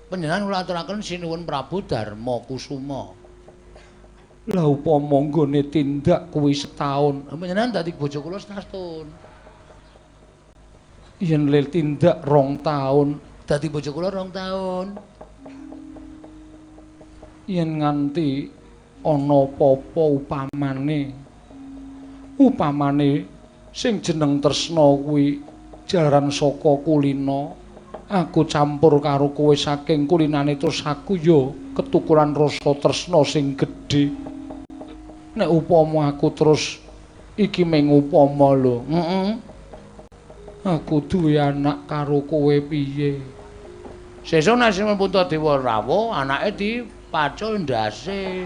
panjenengan kula aturaken sinuwun Prabu Darma Kusuma. Lah upama nggone tindak kuwi setahun, Panjenengan dadi bojo kula setahun. yen lil tindak 2 taun, Dadi bojo kula 2 taun. yen nganti ana apa-apa upamane sing jeneng tresna kuwi jaran saka kulina, aku campur karo kowe saking kulinane terus aku ya ketukuran rasa tresna sing gedhe. Nek upama aku terus iki mung upama lho, aku duwe anak karo kowe piye? Sesuk nek Sinuwun Puntadewa rawuh, anake dipacul ndase.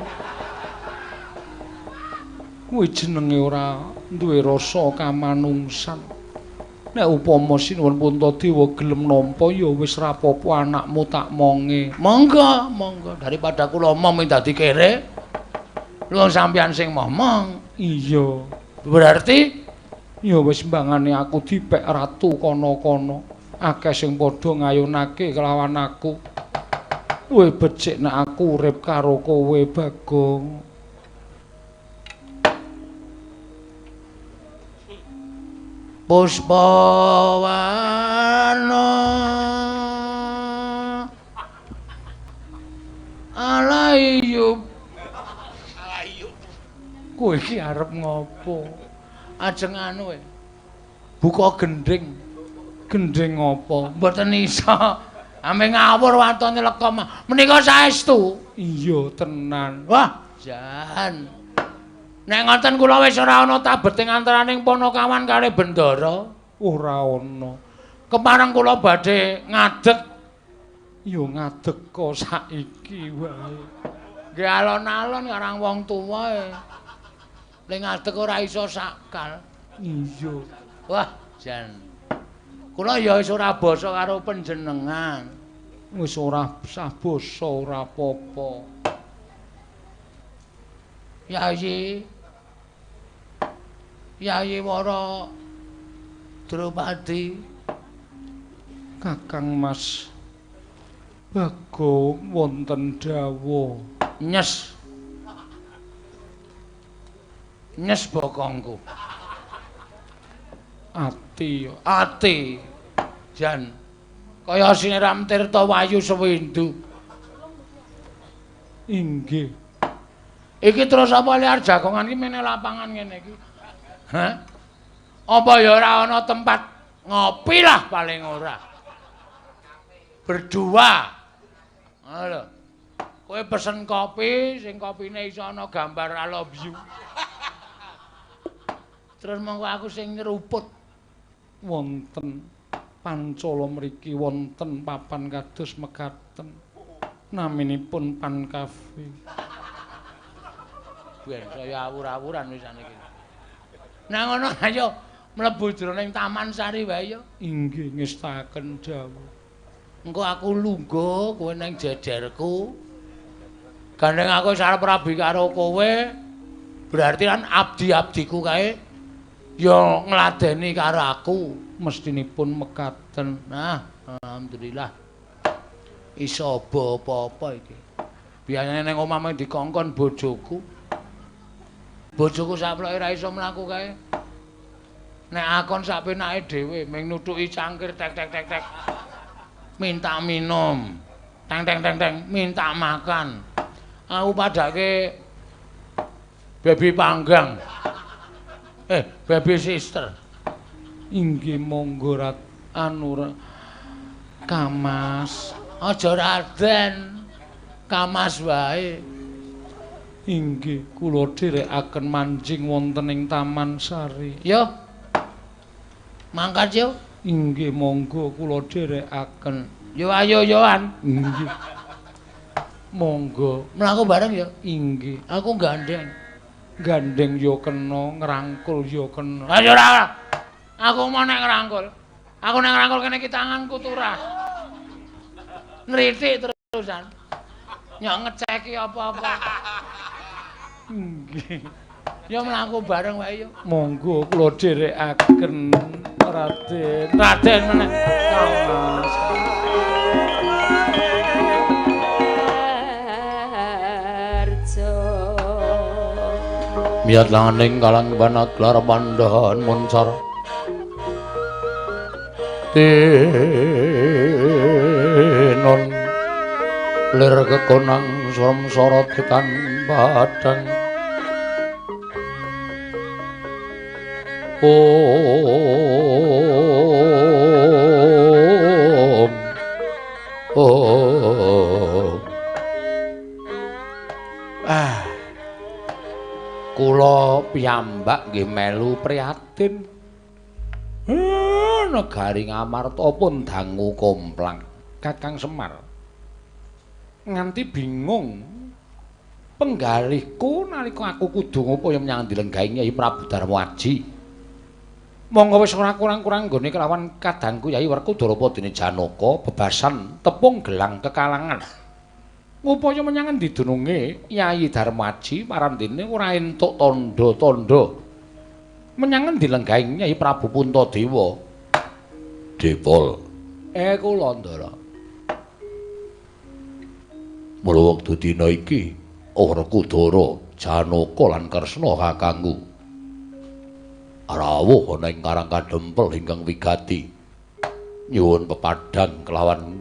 Kuwi jenenge ora duwe rasa kamanungsan. Nek upama Sinuwun Puntadewa gelem nampa ya wis ra apa-apa anakmu tak monge. Monggo, monggo daripada kula omong dadi kere. Wong sampeyan sing momong. Iya, Berarti ya wis mbangane aku dipek ratu kono-kono. Akeh sing padha ngayunake kelawan aku. Kowe becik nek aku urip karo kowe, Bagong. Puspawarna Alayub. Kowe iki arep ngopo? Ajeng anu buka gending. Gending apa? Mboten iso. Ame ngawur watone lekom. Menika saestu. Iya tenan. Wah, jan. Nek ngoten kula wis ora ana tabeting antaraning Panakawan kali Bendara. Ora ana. Kepareng kula badhe ngadeg. Ya ngadeg kok saiki wae. Nggih alon-alon karang wong tuwa. Nek ngadeg ora iso sakal. Iya. Wah, jan. Kula ya wis ora basa karo panjenengan. Wis ora sah basa ora apa-apa. Yayi Wara Drupadi. Kakang Mas Bagong wonten dawuh. Nyes. Nyes bokongku. Ati. Jan. Kaya siniram tirta wayu sewindu. Inggih. Iki terus apa liar jagongan iki meneh lapangan ngene iki. Hah? Apa ya ora ana tempat ngopi lah paling ora. Berdua. Lho. Kowe pesen kopi, sing kopine iso ana gambar I love you. Terus monggo aku sing nyeruput. Wonten Pancala mriki wonten papan kados mekaten. Naminipun Pan Cafe. Ben saya awur-awuran wisan iki. Nah ngono ayo mlebu jroning Taman Sari wae ya. Inggih ngestaken dawuh. Engko aku lungguh kowe ning jejerku. Gandeng aku sarep rabi karo kowe. Berarti kan abdi-abdiku kae ya ngladeni karo aku. Mestinipun mekaten. Nah, alhamdulillah. Iso apa-apa iki. Biasane ning omah mung dikongkon bojoku. Bojoku saploke ra iso mlaku kae. Nek akon sak penake dhewe mung nutuki cangkir tek. Minta minum. Teng, minta makan. Aku padake baby panggang. Baby sister. Inggih monggo rat anu Kamas. Aja Raden. Kamas wae. Inggih kula dherekaken manjing wonten ing Taman Sari. Yo. Mangkat yo. Inggih monggo kula dherekaken. Yo ayo yoan. Inggih. Monggo Mlaku bareng ya. inggih. Aku gandeng. Gandeng yo kena, ngrangkul yo kena. Ayo ora. Aku mau nek ngrangkul. Aku nek ngrangkul kene iki tanganku turah. Nritik terusan. Nyok ngeceki apa-apa. Nggih. Ya mlaku bareng wae yo. Monggo kula dherekaken Raden. Raden meneh. Miyat langaning kalang banaglar pandhan muncar. Tinon lir kekonang sorot tekan badang. Om. Kula piyambak nggih melu prihatin. Negari Ngamarta pun dangu komplang Kakang Semar. Nganti bingung penggalihku nalika aku kudu ngupaya menyang dilenggahi Nyai Prabu Darmaji. Monggo wis ora kurang-kurang nggone kelawan kadangku Yai Werkudara dene Janaka bebasan tepung gelang kekalangan. Ngupaya menyang endi dununge Yai Darmaji marandene ora entuk tandha-tandha menyang endi lenggahi Nyai Prabu Puntadewa. Depol. Kula Ndara. Mula wektu dina iki Werkudara, Janaka lan Kresna kakangku rawuh ana ing Karang Kadempel ingkang wigati nyuwun pepadhang kelawan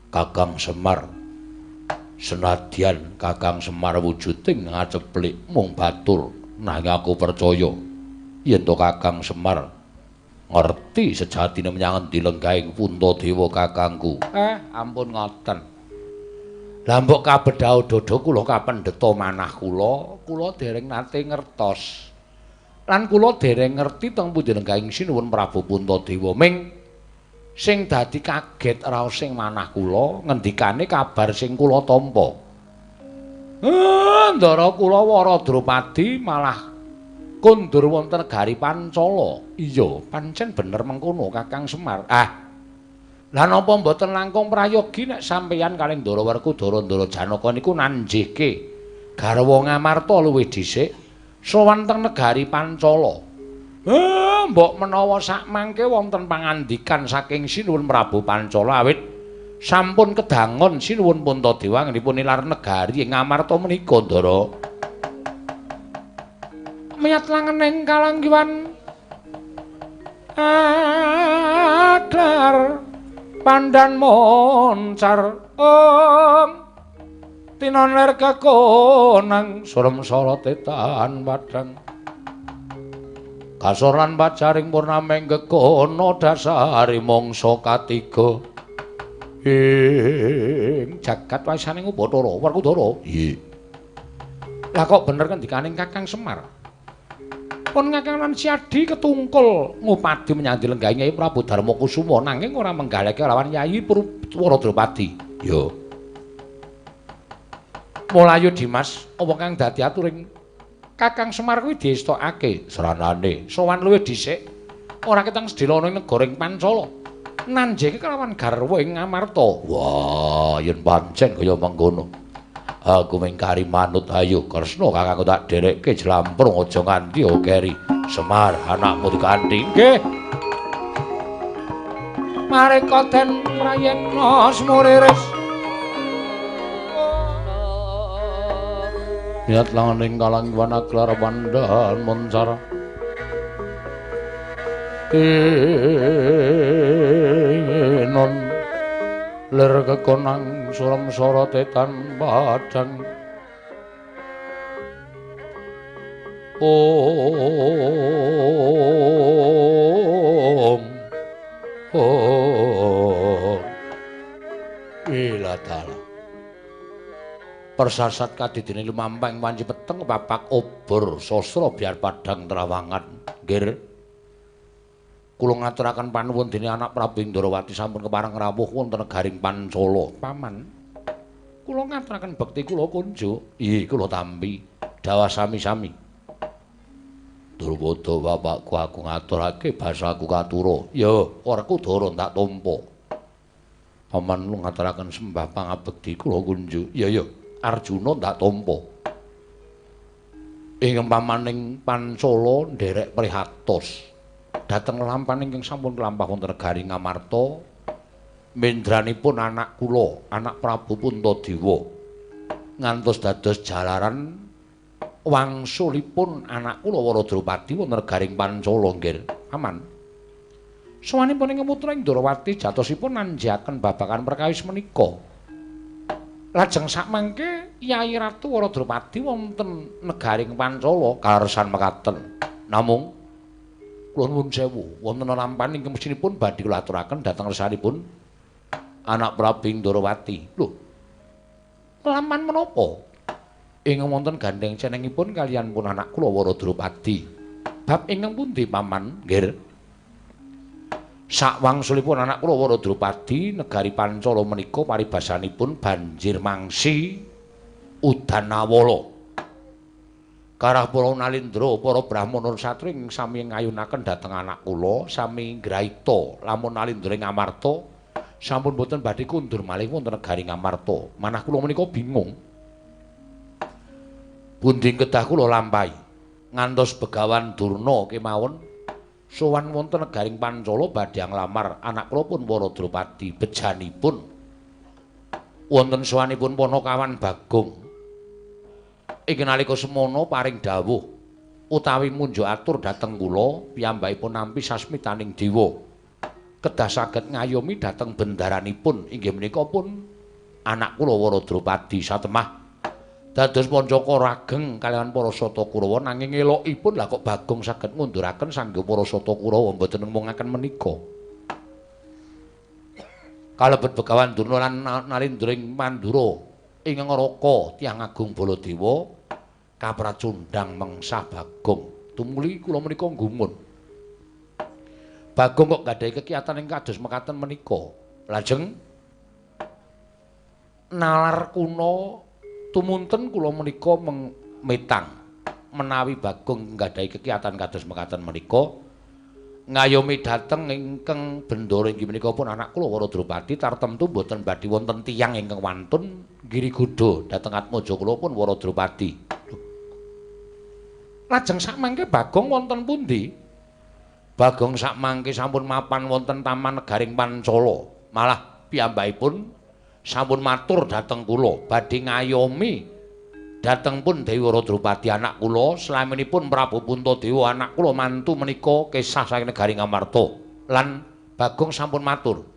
Kakang Semar. Senadyan Kakang Semar wujuding ngaceplik mung batur, nanging aku percaya yen to Kakang Semar ngerti sejatine menyang endi lenggahing Puntadewa kakangku. Ampun ngoten. Lah mbok kabedhao dodo kula kapendheta manah kula dereng nate ngertos. Lan kula dereng ngerti teng pundi lenggahing Sinuwun Prabu Puntadewa. Ming sing dadi kaget raos sing manah kula ngendikane kabar sing kula tampa. Ndara kula Waradrupadi malah kondur wonten negari Pancala. Iya, pancen bener mengkono Kakang Semar. Lah napa mboten langkung prayogi nek sampeyan kalih Ndara Werkudara Ndara Janaka niku nanjihke garwa Ngamarta luwih dhisik sowan teng negari Pancala. Mbok menawa sakmangke wonten pangandikan saking Sinuwun Prabu Pancala awit sampun kedangon Sinuwun Puntadewa ngenipun nilar negari ing Ngamarta menika Ndara. Miyat langening kalanggiwan adlar pandan moncar tinoner kekonang surem-sorot etan padang kasoran pacaring purnameng kekono dasari mangsa katiga ing jagat wasaning Bathara Werkudara. Nggih. Lah kok bener kendikaning Kakang Semar? Pun Kakang lan Siadi ketungkul ngupadi menyang dilenggahi Nyai Prabu Darmakusuma nanging ora menggaleke lawan Nyai Waradrupadi. Yo. Mulayu Dimas, apa kang dadi aturing Kakang Semar kuwi diestokake seranane sowan luwih dhisik ora keteng sedhela ana ing negara ing Pancala. Nanjeke kelawan garwa ing Ngamarta. Wah, yen pancen kaya mengkono. Aku mengkari manut ayo Kresna kakangku tak derekke jlamprung aja nganti keri. Semar anakmu dikanthi. Nggih. Mareka den prayekna semuriris. Niat langaning kalanggiwan aglar pandhan moncar. Non lir kekonang surem sorot etan padang. Om Ilatala persasat kadidene lumampang wanci peteng bapak obor sastra biar padang trawangan. Nggih. Kula ngaturaken panuwun dene anak Prabu Indrawati sampun kepareng rawuh wonten negaring Pancala. Paman, kula ngaturaken bekti kula kunjuk. Iya, kula tampi. dawa sami-sami. Durwodo bapakku aku ngaturake basaku katura. Ya, oraku dara tak tampa. Paman lu ngaturaken sembah pangabekti kula kunjuk. Ya ya, Arjuna tak tampa. Ing pamaning Pancala nderek prihatos. Dhateng lampahan ingkang sampun kelampah wonten negari Ngamarta, mendranipun anak kula, anak Prabu Puntadewa. Ngantos dados jalaran wangsulipun anak kula Waradrupadi wonten negaring Pancala nggih. Aman. Sawanipun ing putra ing Ndrawati jatosipun nanjaken babagan perkawis menika. Lajeng sakmangke Yai Ratu Waradrupadi wonten negaring Pancala karesan mekaten. Namung kula nuwun sewu wonten lampahan ingkang mestinipun badhe kula aturaken dhateng resanipun anak Prabu Ndrawati. Lho. Lampahan menapa? Ing wonten gandeng cenengipun kaliyan pun anak kula Waradrupadi. Bab ingkang pundi paman? Nggih. Sakwangsulipun anak kula Waradrupadi negari Pancala menika paribasanipun banjir mangsi udanawala. Karah para nalindra para brahmana satri ing sami ngayunaken dhateng anak kula sami ngraita lamun nalindra ing Ngamarta sampun boten badhe kundur malih wonten negari Ngamarta. Manah kula menika bingung. Pundi kedah kula lampahi ngantos Begawan Durna kemawon sowan wonten negaring Pancala badhe nglamar anak kula pun Waradrupadi bejanipun wonten sowanipun Panakawan Bagong. Ing nalika semono paring dawuh utawi munjuk atur dhateng kula piyambakipun nampi sasmitaning dewa kedah saged ngayomi dhateng bendaranipun inggih menika pun anak kula Waradrupadi satemah dados pancaka rageng kaliyan para Sata Kurawa nanging elokipun lah kok Bagong saged ngunduraken sangga para Sata Kurawa mboten nemungaken menika. Kalebet Begawan Durna lan Nalindring Mandura ing ngraka Tiyang Agung Baladewa kapracundhang mengsah Bagong. Tumuli kula menika nggumun. Bagong kok gadhahi kekiyatan ing kados mekaten menika. Lajeng nalar kuna tumunten kula menika metang menawi Bagong nggadhahi kekiyatan kados mekaten menika ngayomi dhateng ingkang bendara inggih menika pun anak kula Waradrupadi tartemtu boten badhe wonten tiyang ingkang wantun ngirigoda dhateng atmaja kula pun Waradrupadi. Lajeng sakmangke Bagong wonten pundi? Bagong sakmangke sampun mapan wonten taman negaring Pancala. Malah piyambakipun sampun matur dhateng kula badhe ngayomi dhateng pun Dewi Waradrupadi anak kula salaminipun Prabu Puntadewa anak kula mantu menika kesah saking negari Ngamarta. Lan Bagong sampun matur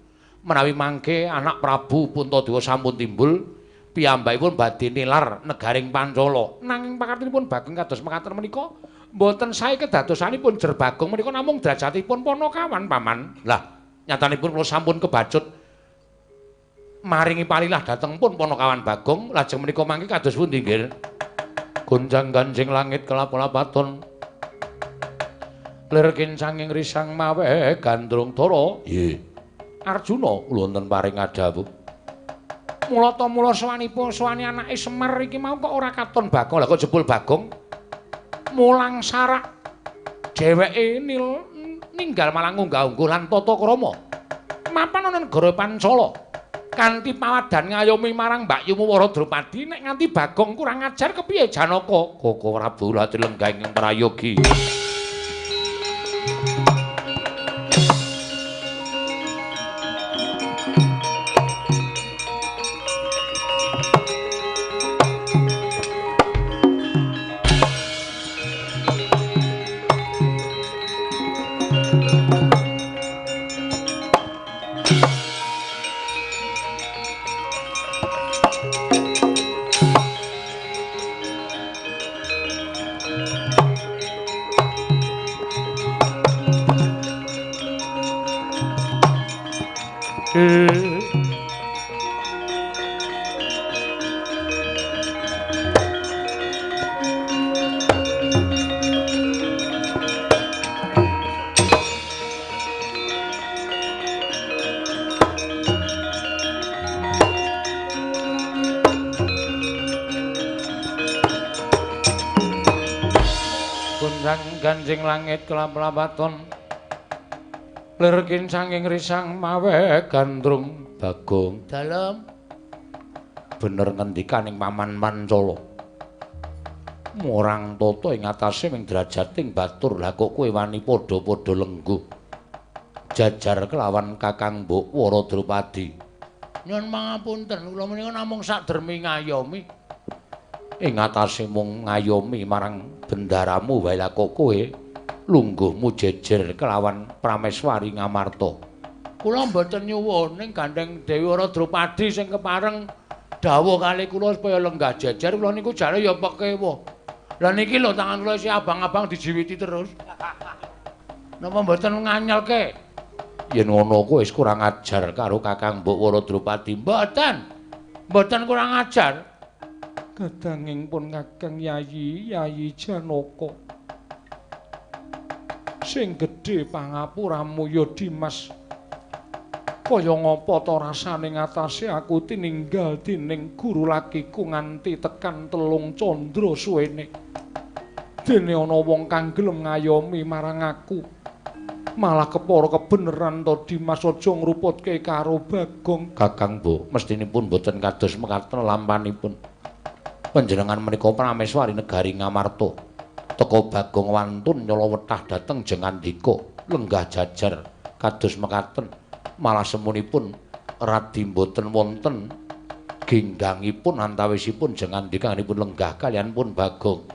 menawi mangke anak Prabu Puntadewa sampun timbul piyambakipun badhe nilar negaring Pancala. Nanging pakartinipun Bagong kados mekaten menika mboten sae kedadosanipun jer Bagong menika namung derajatipun Panakawan paman. Lah nyatanipun kula sampun kebacut maringi palilah dhateng pun Panakawan Bagong lajeng menika mangke kados pundi nggih? Gonjang ganjing langit kelap-lapaton lir kincanging risang mawe gandrung dara. Nggih. Arjuna kula wonten paring adhawuh. Mula sawanipun sawani anake Semar iki mau kok ora katon Bagong. Lah kok jebul Bagong mulang sarak dheweke ninggal malah ngunggah-ungguh lan tata krama mapan ana negara Pancala kanthi pawadan ngayomi marang Mbak Yumu Waradrupadi nek nganti Bagong kurang ajar kepiye Janaka? Koko Prabu Latilenggah ing prayogi. Gunjang ganjing langit kelap-lapaton lirkin sanging risang mawe gandrung Bagong dalem bener ngendikaning Paman Mancala murang tata ing atase ming derajating batur lah kok kowe wani padha-padha lengguh jajar kelawan Kakang Mbok Wara Drupadi nyuwun pangapunten kula menika namung sadermi ngayomi ing atase mung ngayomi marang bendaramu wae lah kok kowe lungguhmu jejer kelawan Prameswari Ngamarta. Kula mboten nyuwun ning gandeng Dewi Wara Drupadi sing kepareng dawuh kali kula supaya lenggah jejer kula niku jare ya pekewo. Lah niki lho tangan kula isih abang-abang dijiwiti terus. Napa mboten nganyelke? Yen ngono kowe wis kurang ajar karo Kakang Mbok Wara Drupadi. Mboten. Mboten kurang ajar. Kadanging pun Kakang Yayi Janaka sing gedhe pangapuramu ya Dimas kaya ngapa ta rasane ngatasé aku tininggal dening guru lakiku nganti tekan 3 candra suwene dene ana wong kang gelem ngayomi marang aku malah kepara kebeneran to Dimas aja ngruputke karo Bagong Kakang Mbok mestinipun boten kados mekaten lampanipun panjenengan menika Prameswari negari Ngamarta teka Bagong wantun nyala wetah dhateng jengandika lenggah jajar kados mekaten malah semunipun radi mboten wonten ginggangipun antawisipun jengandikanipun lenggah kaliyan pun Bagong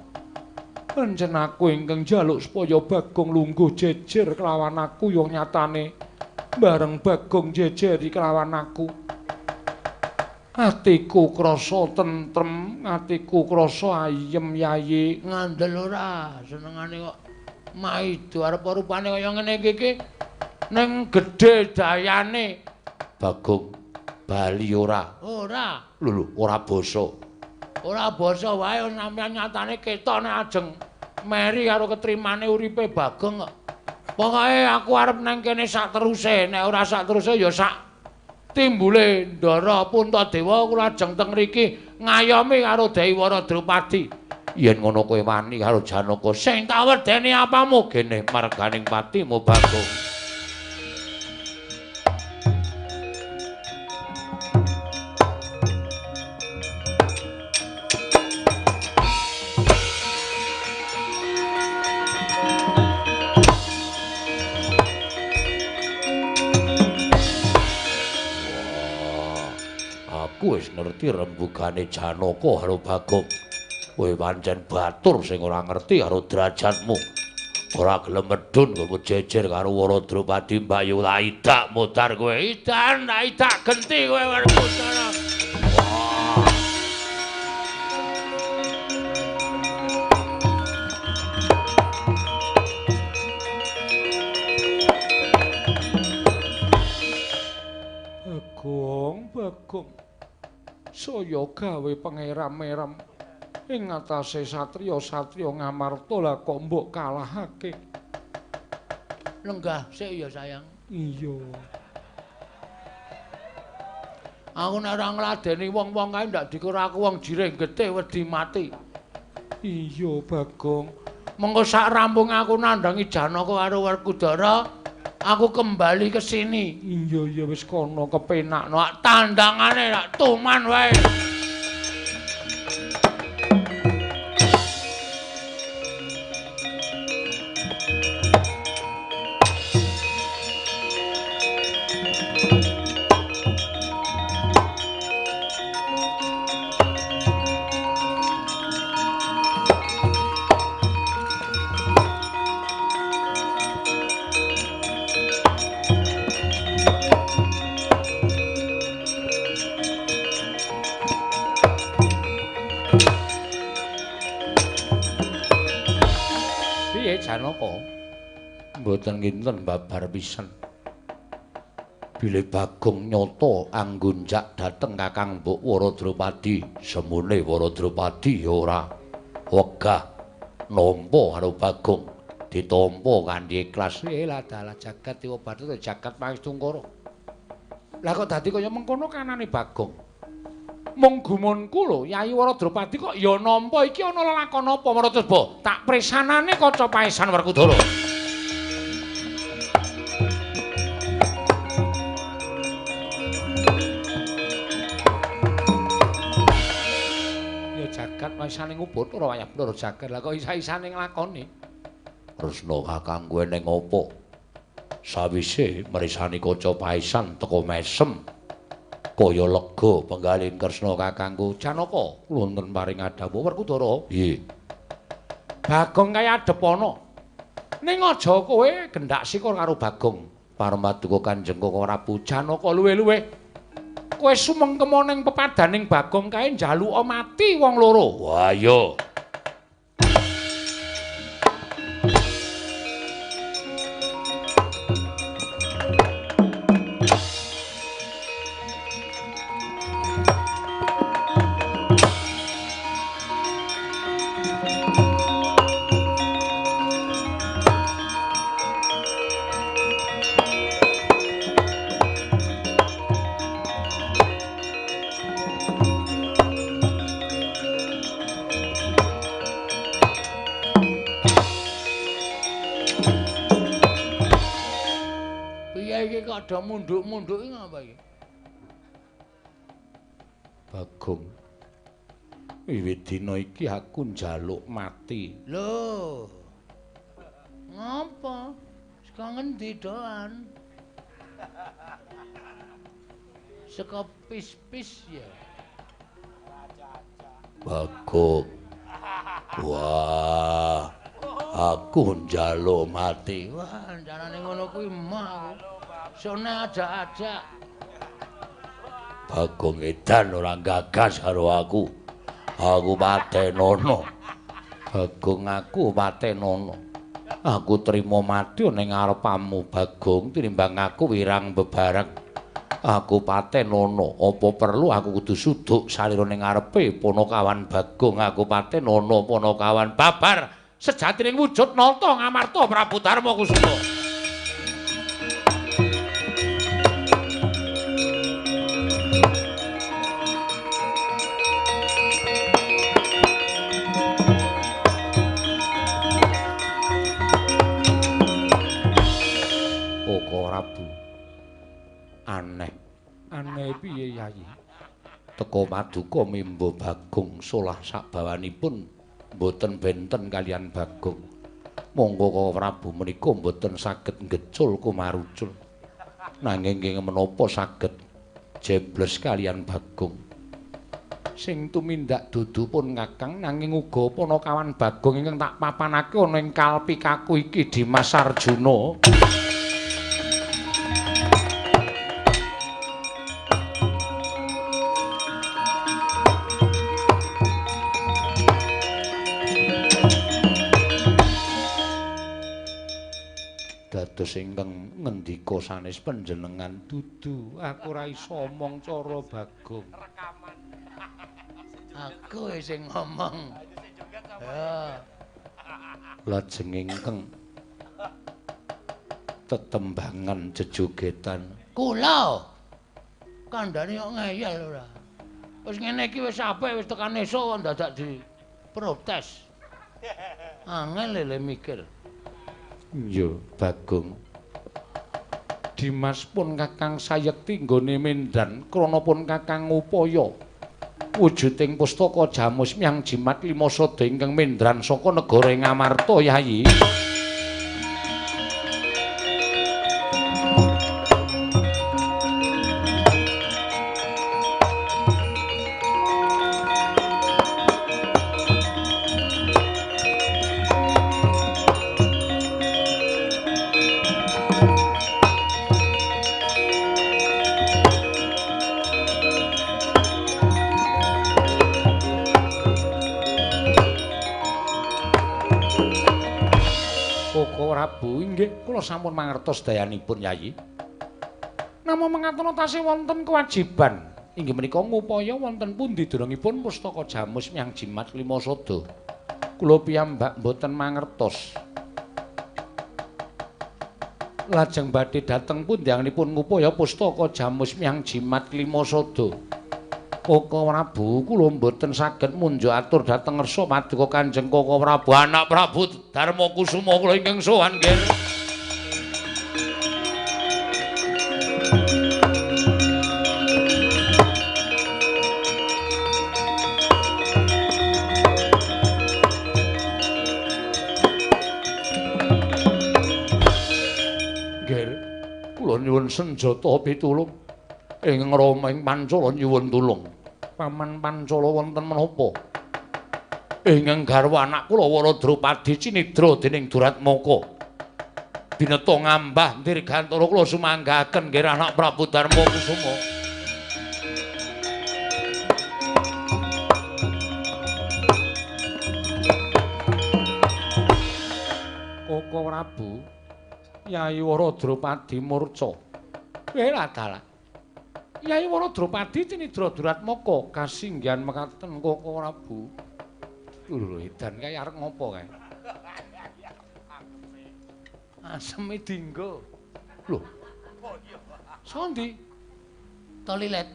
pancen aku ingkang njaluk supaya Bagong lungguh jejer kelawan aku ya nyatane bareng Bagong jejeri kelawan aku atiku krasa tentrem, atiku krasa ayem Yayi. Ngandel ora senengane kok maido arep rupane kaya ngene iki ning gedhe dayane. Bagong bali ora. Ora. Lho, ora basa. Ora basa wae sampeyan nyatane ketone ajeng meri karo ketrimane uripe Bagong kok. Pokoke aku arep nang kene sak teruse, nek ora sak teruse ya sak timbule Ndara Puntadewa kula ajeng teng mriki ngayomi karo Dewi Wara Drupadi. Yen ngono kowe wani karo Janaka sing tak wedeni apamu kene marganing patimu Bagong. Aku wis ngerti rembugane Janaka karo Bagong. Kowe pancen batur sing ora ngerti karo derajatmu. Ora gelem medhun kowe jejer karo Wara Drupadi Mbayu laidak modar kowe. Idan laidak genti kowe karo modar. Bagong. Saya gawe pangeram-eram ing atase satriya-satriya Ngamarta lah kok mbok kalahake. Lenggah sik ya sayang. Iya. Aku nek ora ngladeni wong-wong kae ndak dikira aku wong jireh getih wedi mati. Iya, Bagong. Mengko sak rampung aku nandangi Janaka karo Werkudara, aku kembali ke sini. Iya wis kono kepenakno. Tandangane lak tuman wae. Janaka mboten kinten babar pisan. Bilih Bagong nyata anggunjak dhateng Kakang Mbok Wara Drupadi, semune Wara Drupadi ya ora wegah nampa karo Bagong, ditampa kanthi ikhlas. Lah dalah jagat iku batut jagat pangestungkara. Lah kok dadi kaya mengkono kanane Bagong. Mung gumunku lho, Yayi Waradropati kok ya nampa iki ana lelakon apa Maratresba? Tak presanane kaca paesan Werkudara. Ya jagat paesane ngubut ora wayah Ndara jagat. Lah kok isa-isane nglakoni. Resna kakangku eneng apa? Sawise mrisani kaca paesan teka mesem. Kaya lega penggalin Kresna kakangku. Janaka wonten paring adhawu Werkudara. Piye? Bagong kaya adhep ana. Ning aja kowe gendak sikor karo Bagong. Parmaduka Kanjeng Koko Prabu Janaka luwe-luwe. Kowe sumengkema ning pepadaning Bagong kae njaluka mati wong loro. Wah iya. Ada munduk-munduk iki ngapa iki? Bagong. Wiwit dina iki aku njaluk mati. Lho. Ngapa? Saka ngendi doan? Saka pis-pis ya. Bagong. Wah. Aku njaluk mati. Wah, janane ngono kuwi mah. Sone ajak-ajak. Bagong edan ora gagas karo aku. Aku patenono. Bagong aku patenono. Aku trima mati ning ngarepamu Bagong tinimbang aku wirang bebareng. Aku patenono. Apa perlu aku kudu suduk salira ning ngarepe Panakawan Bagong. Aku patenono Panakawan babar sejatining wujud nata ngamarta Prabu Darma Kusuma. Prabu. Aneh piye Yayi? Teka Paduka mimba Bagong solah sakbawanipun boten benten kalian Bagong. Monggo Koko Prabu menika boten saged ngecul kumarucul. Nanging ing menapa saged jebles kalian Bagong. Sing tumindak dudu pun Kakang nanging uga Panakawan Bagong ingkang tak papanake ana ing kalpikaku iki Dimas Arjuna. Dados ingkang ngendika sanes panjenengan dudu aku ora iso omong cara Bagong. Aku sing ngomong. Ya. Lajeng ingkang tetembangan jejogetan. Kula kandhane kok ngeyel ora. Wis ngene iki wis apik wis tekan esuk dadak diprotes. Angel lele mikir. Yo Bagong. Dimas pun Kakang sayekti nggone Mendan krana pun Kakang ngupaya wujuding pustaka Jamus Myang Jimat Lima Sada ingkang Mendran saka negara Ngamarta Yayi. Kula sampun mangertos dayanipun Yayi. Namung mengatana tasih wonten kewajiban inggih menika ngupaya wonten pundi durungipun pustaka Jamus Myang Jimat Lima Sada. Kula piyambak boten mangertos. Lajeng badhe dhateng pundi anggenipun ngupaya pustaka Jamus Myang Jimat Lima Sada. Koko Prabu kula mboten saged munjuk atur dhateng ngersa paduka Kanjeng Koko Prabu anak Prabu Darma Kusuma kula ingkang sowan nggih. Nggih. Kula nyuwun senjata pitulung. Ing Rama ing Pancala nyuwun tulung. Paman Pancala wonten menapa? Ingkang garwa anak kula Waradrupadi cinidra dening Duratmaka. Bineta ngambah dirgantara kula sumanggaken nggih anak Prabu Darma Kusuma. Koko Prabu Yai Waradrupadi murca. Ora dalah. Yai Waradrupadi cinidra Duratmaka kasinggihan mekaten Koko Prabu. Lho edan kae arep ngopo kae? Aseme dinggo. Lho. Sondi? Tolilet.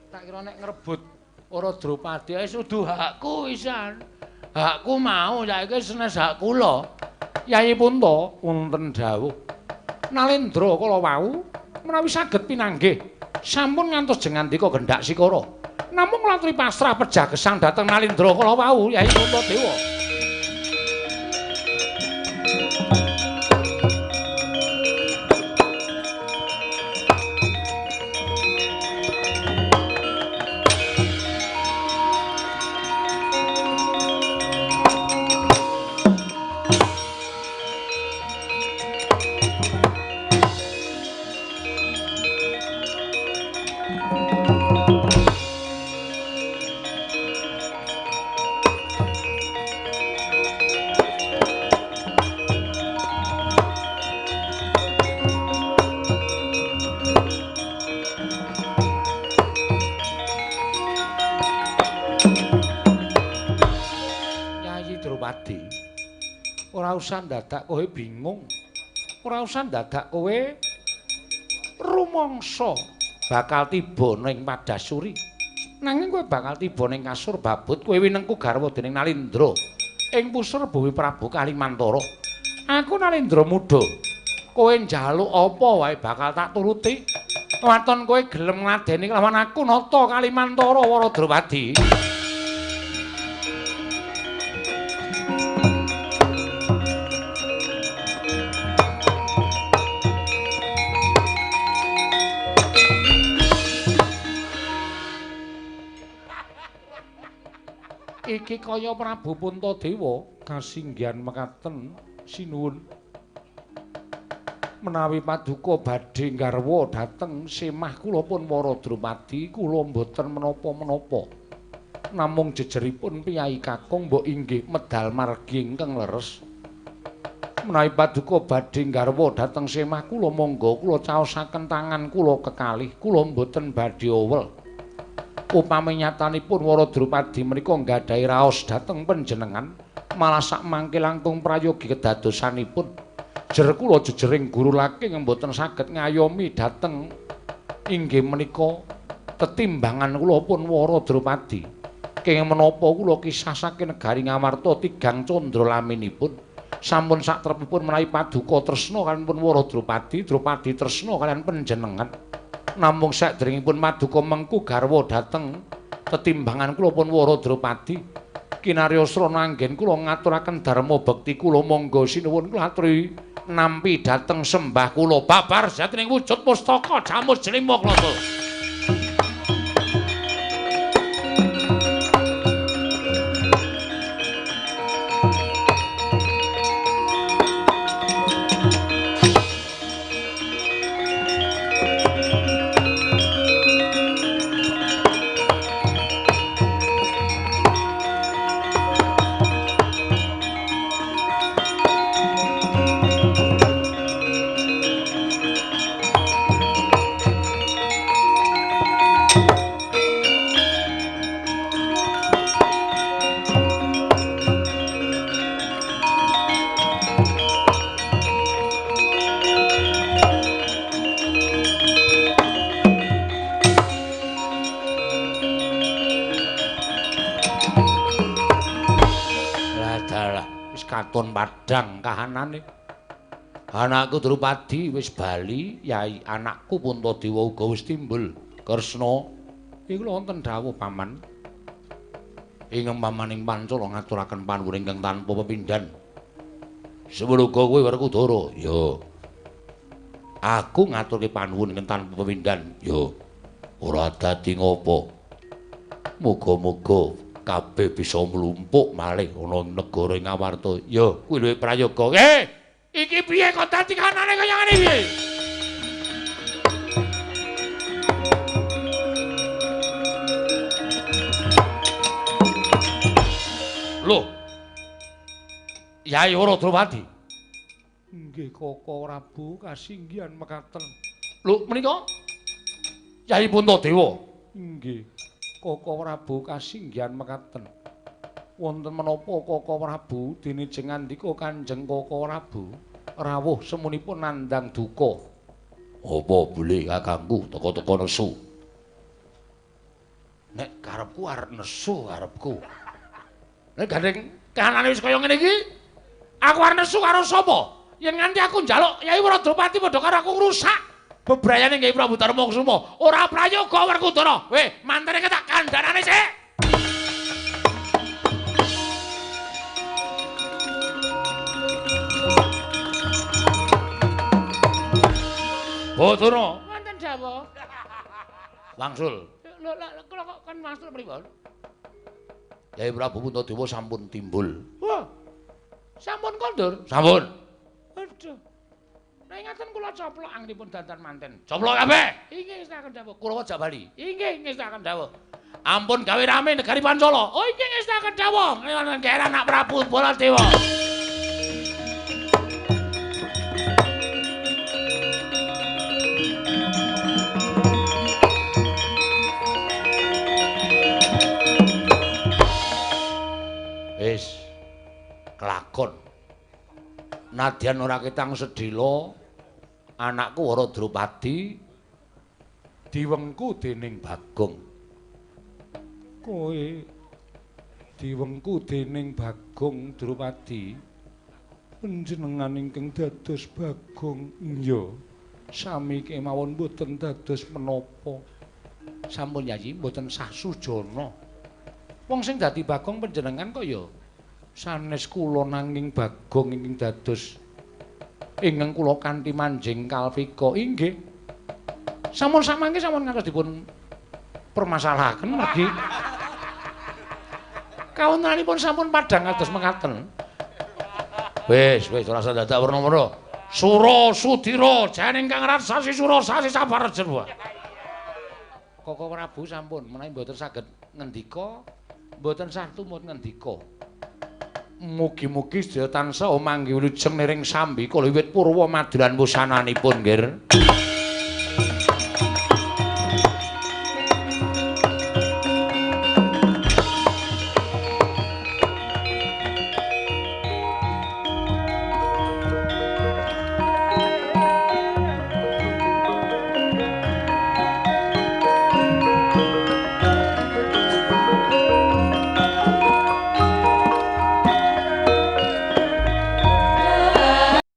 Tak kira nek ngrebut Waradrupadi wis udu hakku wisan. Hakku mau saiki senes hak kula. Yai Punta wonten dawuh. Nalendra kala wau menawi saged pinanggih sampun ngantos jengandika gendhak sikara. Namung latri pasrah pejagesang dhateng Nalendra kala wau Yai Puntadewa. Ora usah dadak kowe bingung. Ora usah dadak kowe rumangsa bakal tiba ning Padasuri. Nanging kowe bakal tiba ning kasur babut kowe winengku garwa dening Nalendra ing pusur Bumi Prabu Kalimantara. Aku Nalendra Muda. Kowe njaluk apa wae bakal tak turuti. Waton kowe gelem ngladeni lawan aku nata Kalimantara Waradrupadi. Iki kaya Prabu Puntadewa kasinggihan mekaten sinuwun menawi paduka badhe garwa dhateng semah kula pun Waradrupadi kula mboten menapa-menapa namung jejeripun piyai kakung mbok inggih medal margi ingkang leres menawi paduka badhe garwa dhateng semah kula monggo kula caosaken tangan kula kekalih kula mboten badhe owel. Upami nyatanipun Waradrupadi menika nggadahi raos dhateng panjenengan malah sak mangke langkung prayogi kedadosanipun jer kula jejering guru laking mboten saged ngayomi dhateng inggih menika tetimbangan kula pun Waradrupadi kenging menapa kula kisah saking negari Ngamarta tigang candra laminipun sampun satrepipun menawi paduka tresna kaliyan pun Waradrupadi Drupadi tresna kaliyan panjenengan. Namung saderengipun paduka mengku garwa dhateng tetimbangan kula pun Waradrupadi kinarya srana anggen kula ngaturaken dharma bekti kula monggo sinuwun kula aturi nampi dhateng sembah kula babar jatining wujud pustaka jamus jlima klata. wis katon padhang kahanane. Anakku Drupadi wis bali, Yai anakku Puntadewa uga wis timbul. Kresna iku wonten dawuh paman. Ingkang pamaning Pancala ngaturaken panuwun ingkang tanpa pepindhan. Semenaga kowe Werkudara, ya. Aku ngaturke panuwun ingkang tanpa pepindhan, ya. Ora dadi ngopo. Muga-muga kabeh bisa mlumpuk malih ana negara ing Ngawarta. Ya, kuwi lho prayoga. Iki piye kok dadi kanane kaya ngene iki? Lho. Yai Waradrawadi. Nggih Koko Prabu kasinggihan mekaten. Lho, menika Yai Puntadewa. Nggih. Koko Prabu kasinggihan mekaten. Wonten menapa Koko Prabu dene jeng ngandika Kanjeng Koko Prabu rawuh semunipun nandhang duka. Apa boleh kakangku teka-teka nesu? Nek karepku arep nesu karepku. Nek gandeng kahanane wis kaya ngene iki, aku arep nesu karo sapa? Yen nganti aku njaluk Yai Waradrawadi padha karo aku ngrusak bebrayane Kyai Prabu Darmakusuma. Ora prayoga Werkudara. Weh, mantene ketak kandhanane sik. Bathara, wonten dawuh. Wangsul. Lho, kula kok kan wangsul pripun? Kyai Prabu Puntadewa sampun timbul. Wah. Sampun kondur? Sampun. Aduh. Nek ngaten kula coplok anggenipun dandan manten. Coplok kabeh. Inggih ngestaken dawuh. Kurawa jak bali. Inggih ngestaken dawuh. Ampun gawe rame negari Pancala. Oh inggih ngestaken dawuh. Kira anak Prabu Baladewa. Wis kelakon. Nadyan ora ketang sedhela anakku Waradrawadi diwengku dening Bagong. Kowe diwengku dening Bagong Drupadi. Panjenengan ingkang dados Bagong. Iya. Sami kemawon mboten dados menapa. Sampun Yayi mboten sah sujana. Wong sing dadi Bagong panjenengan kok ya sanes kula nanging Bagong ingkang dados ingkang kula kanthi manjing kalpika. Inggih. Sampun samangke sampun ngantos dipun permasalahaken lagi. Kawontenanipun sampun padhang kados mekaten. Wis ora usah dadak werna-werna. Sura Sudira jan ingkang rarsasi Sura sasi Sabarja. Koko Prabu sampun menawi mboten saged ngendika, mboten sah tumut ngendika. Mugi-mugi sedaya tansah manggi wilujeng niring sambi kala wiwit purwa madiran wusananipun nggih.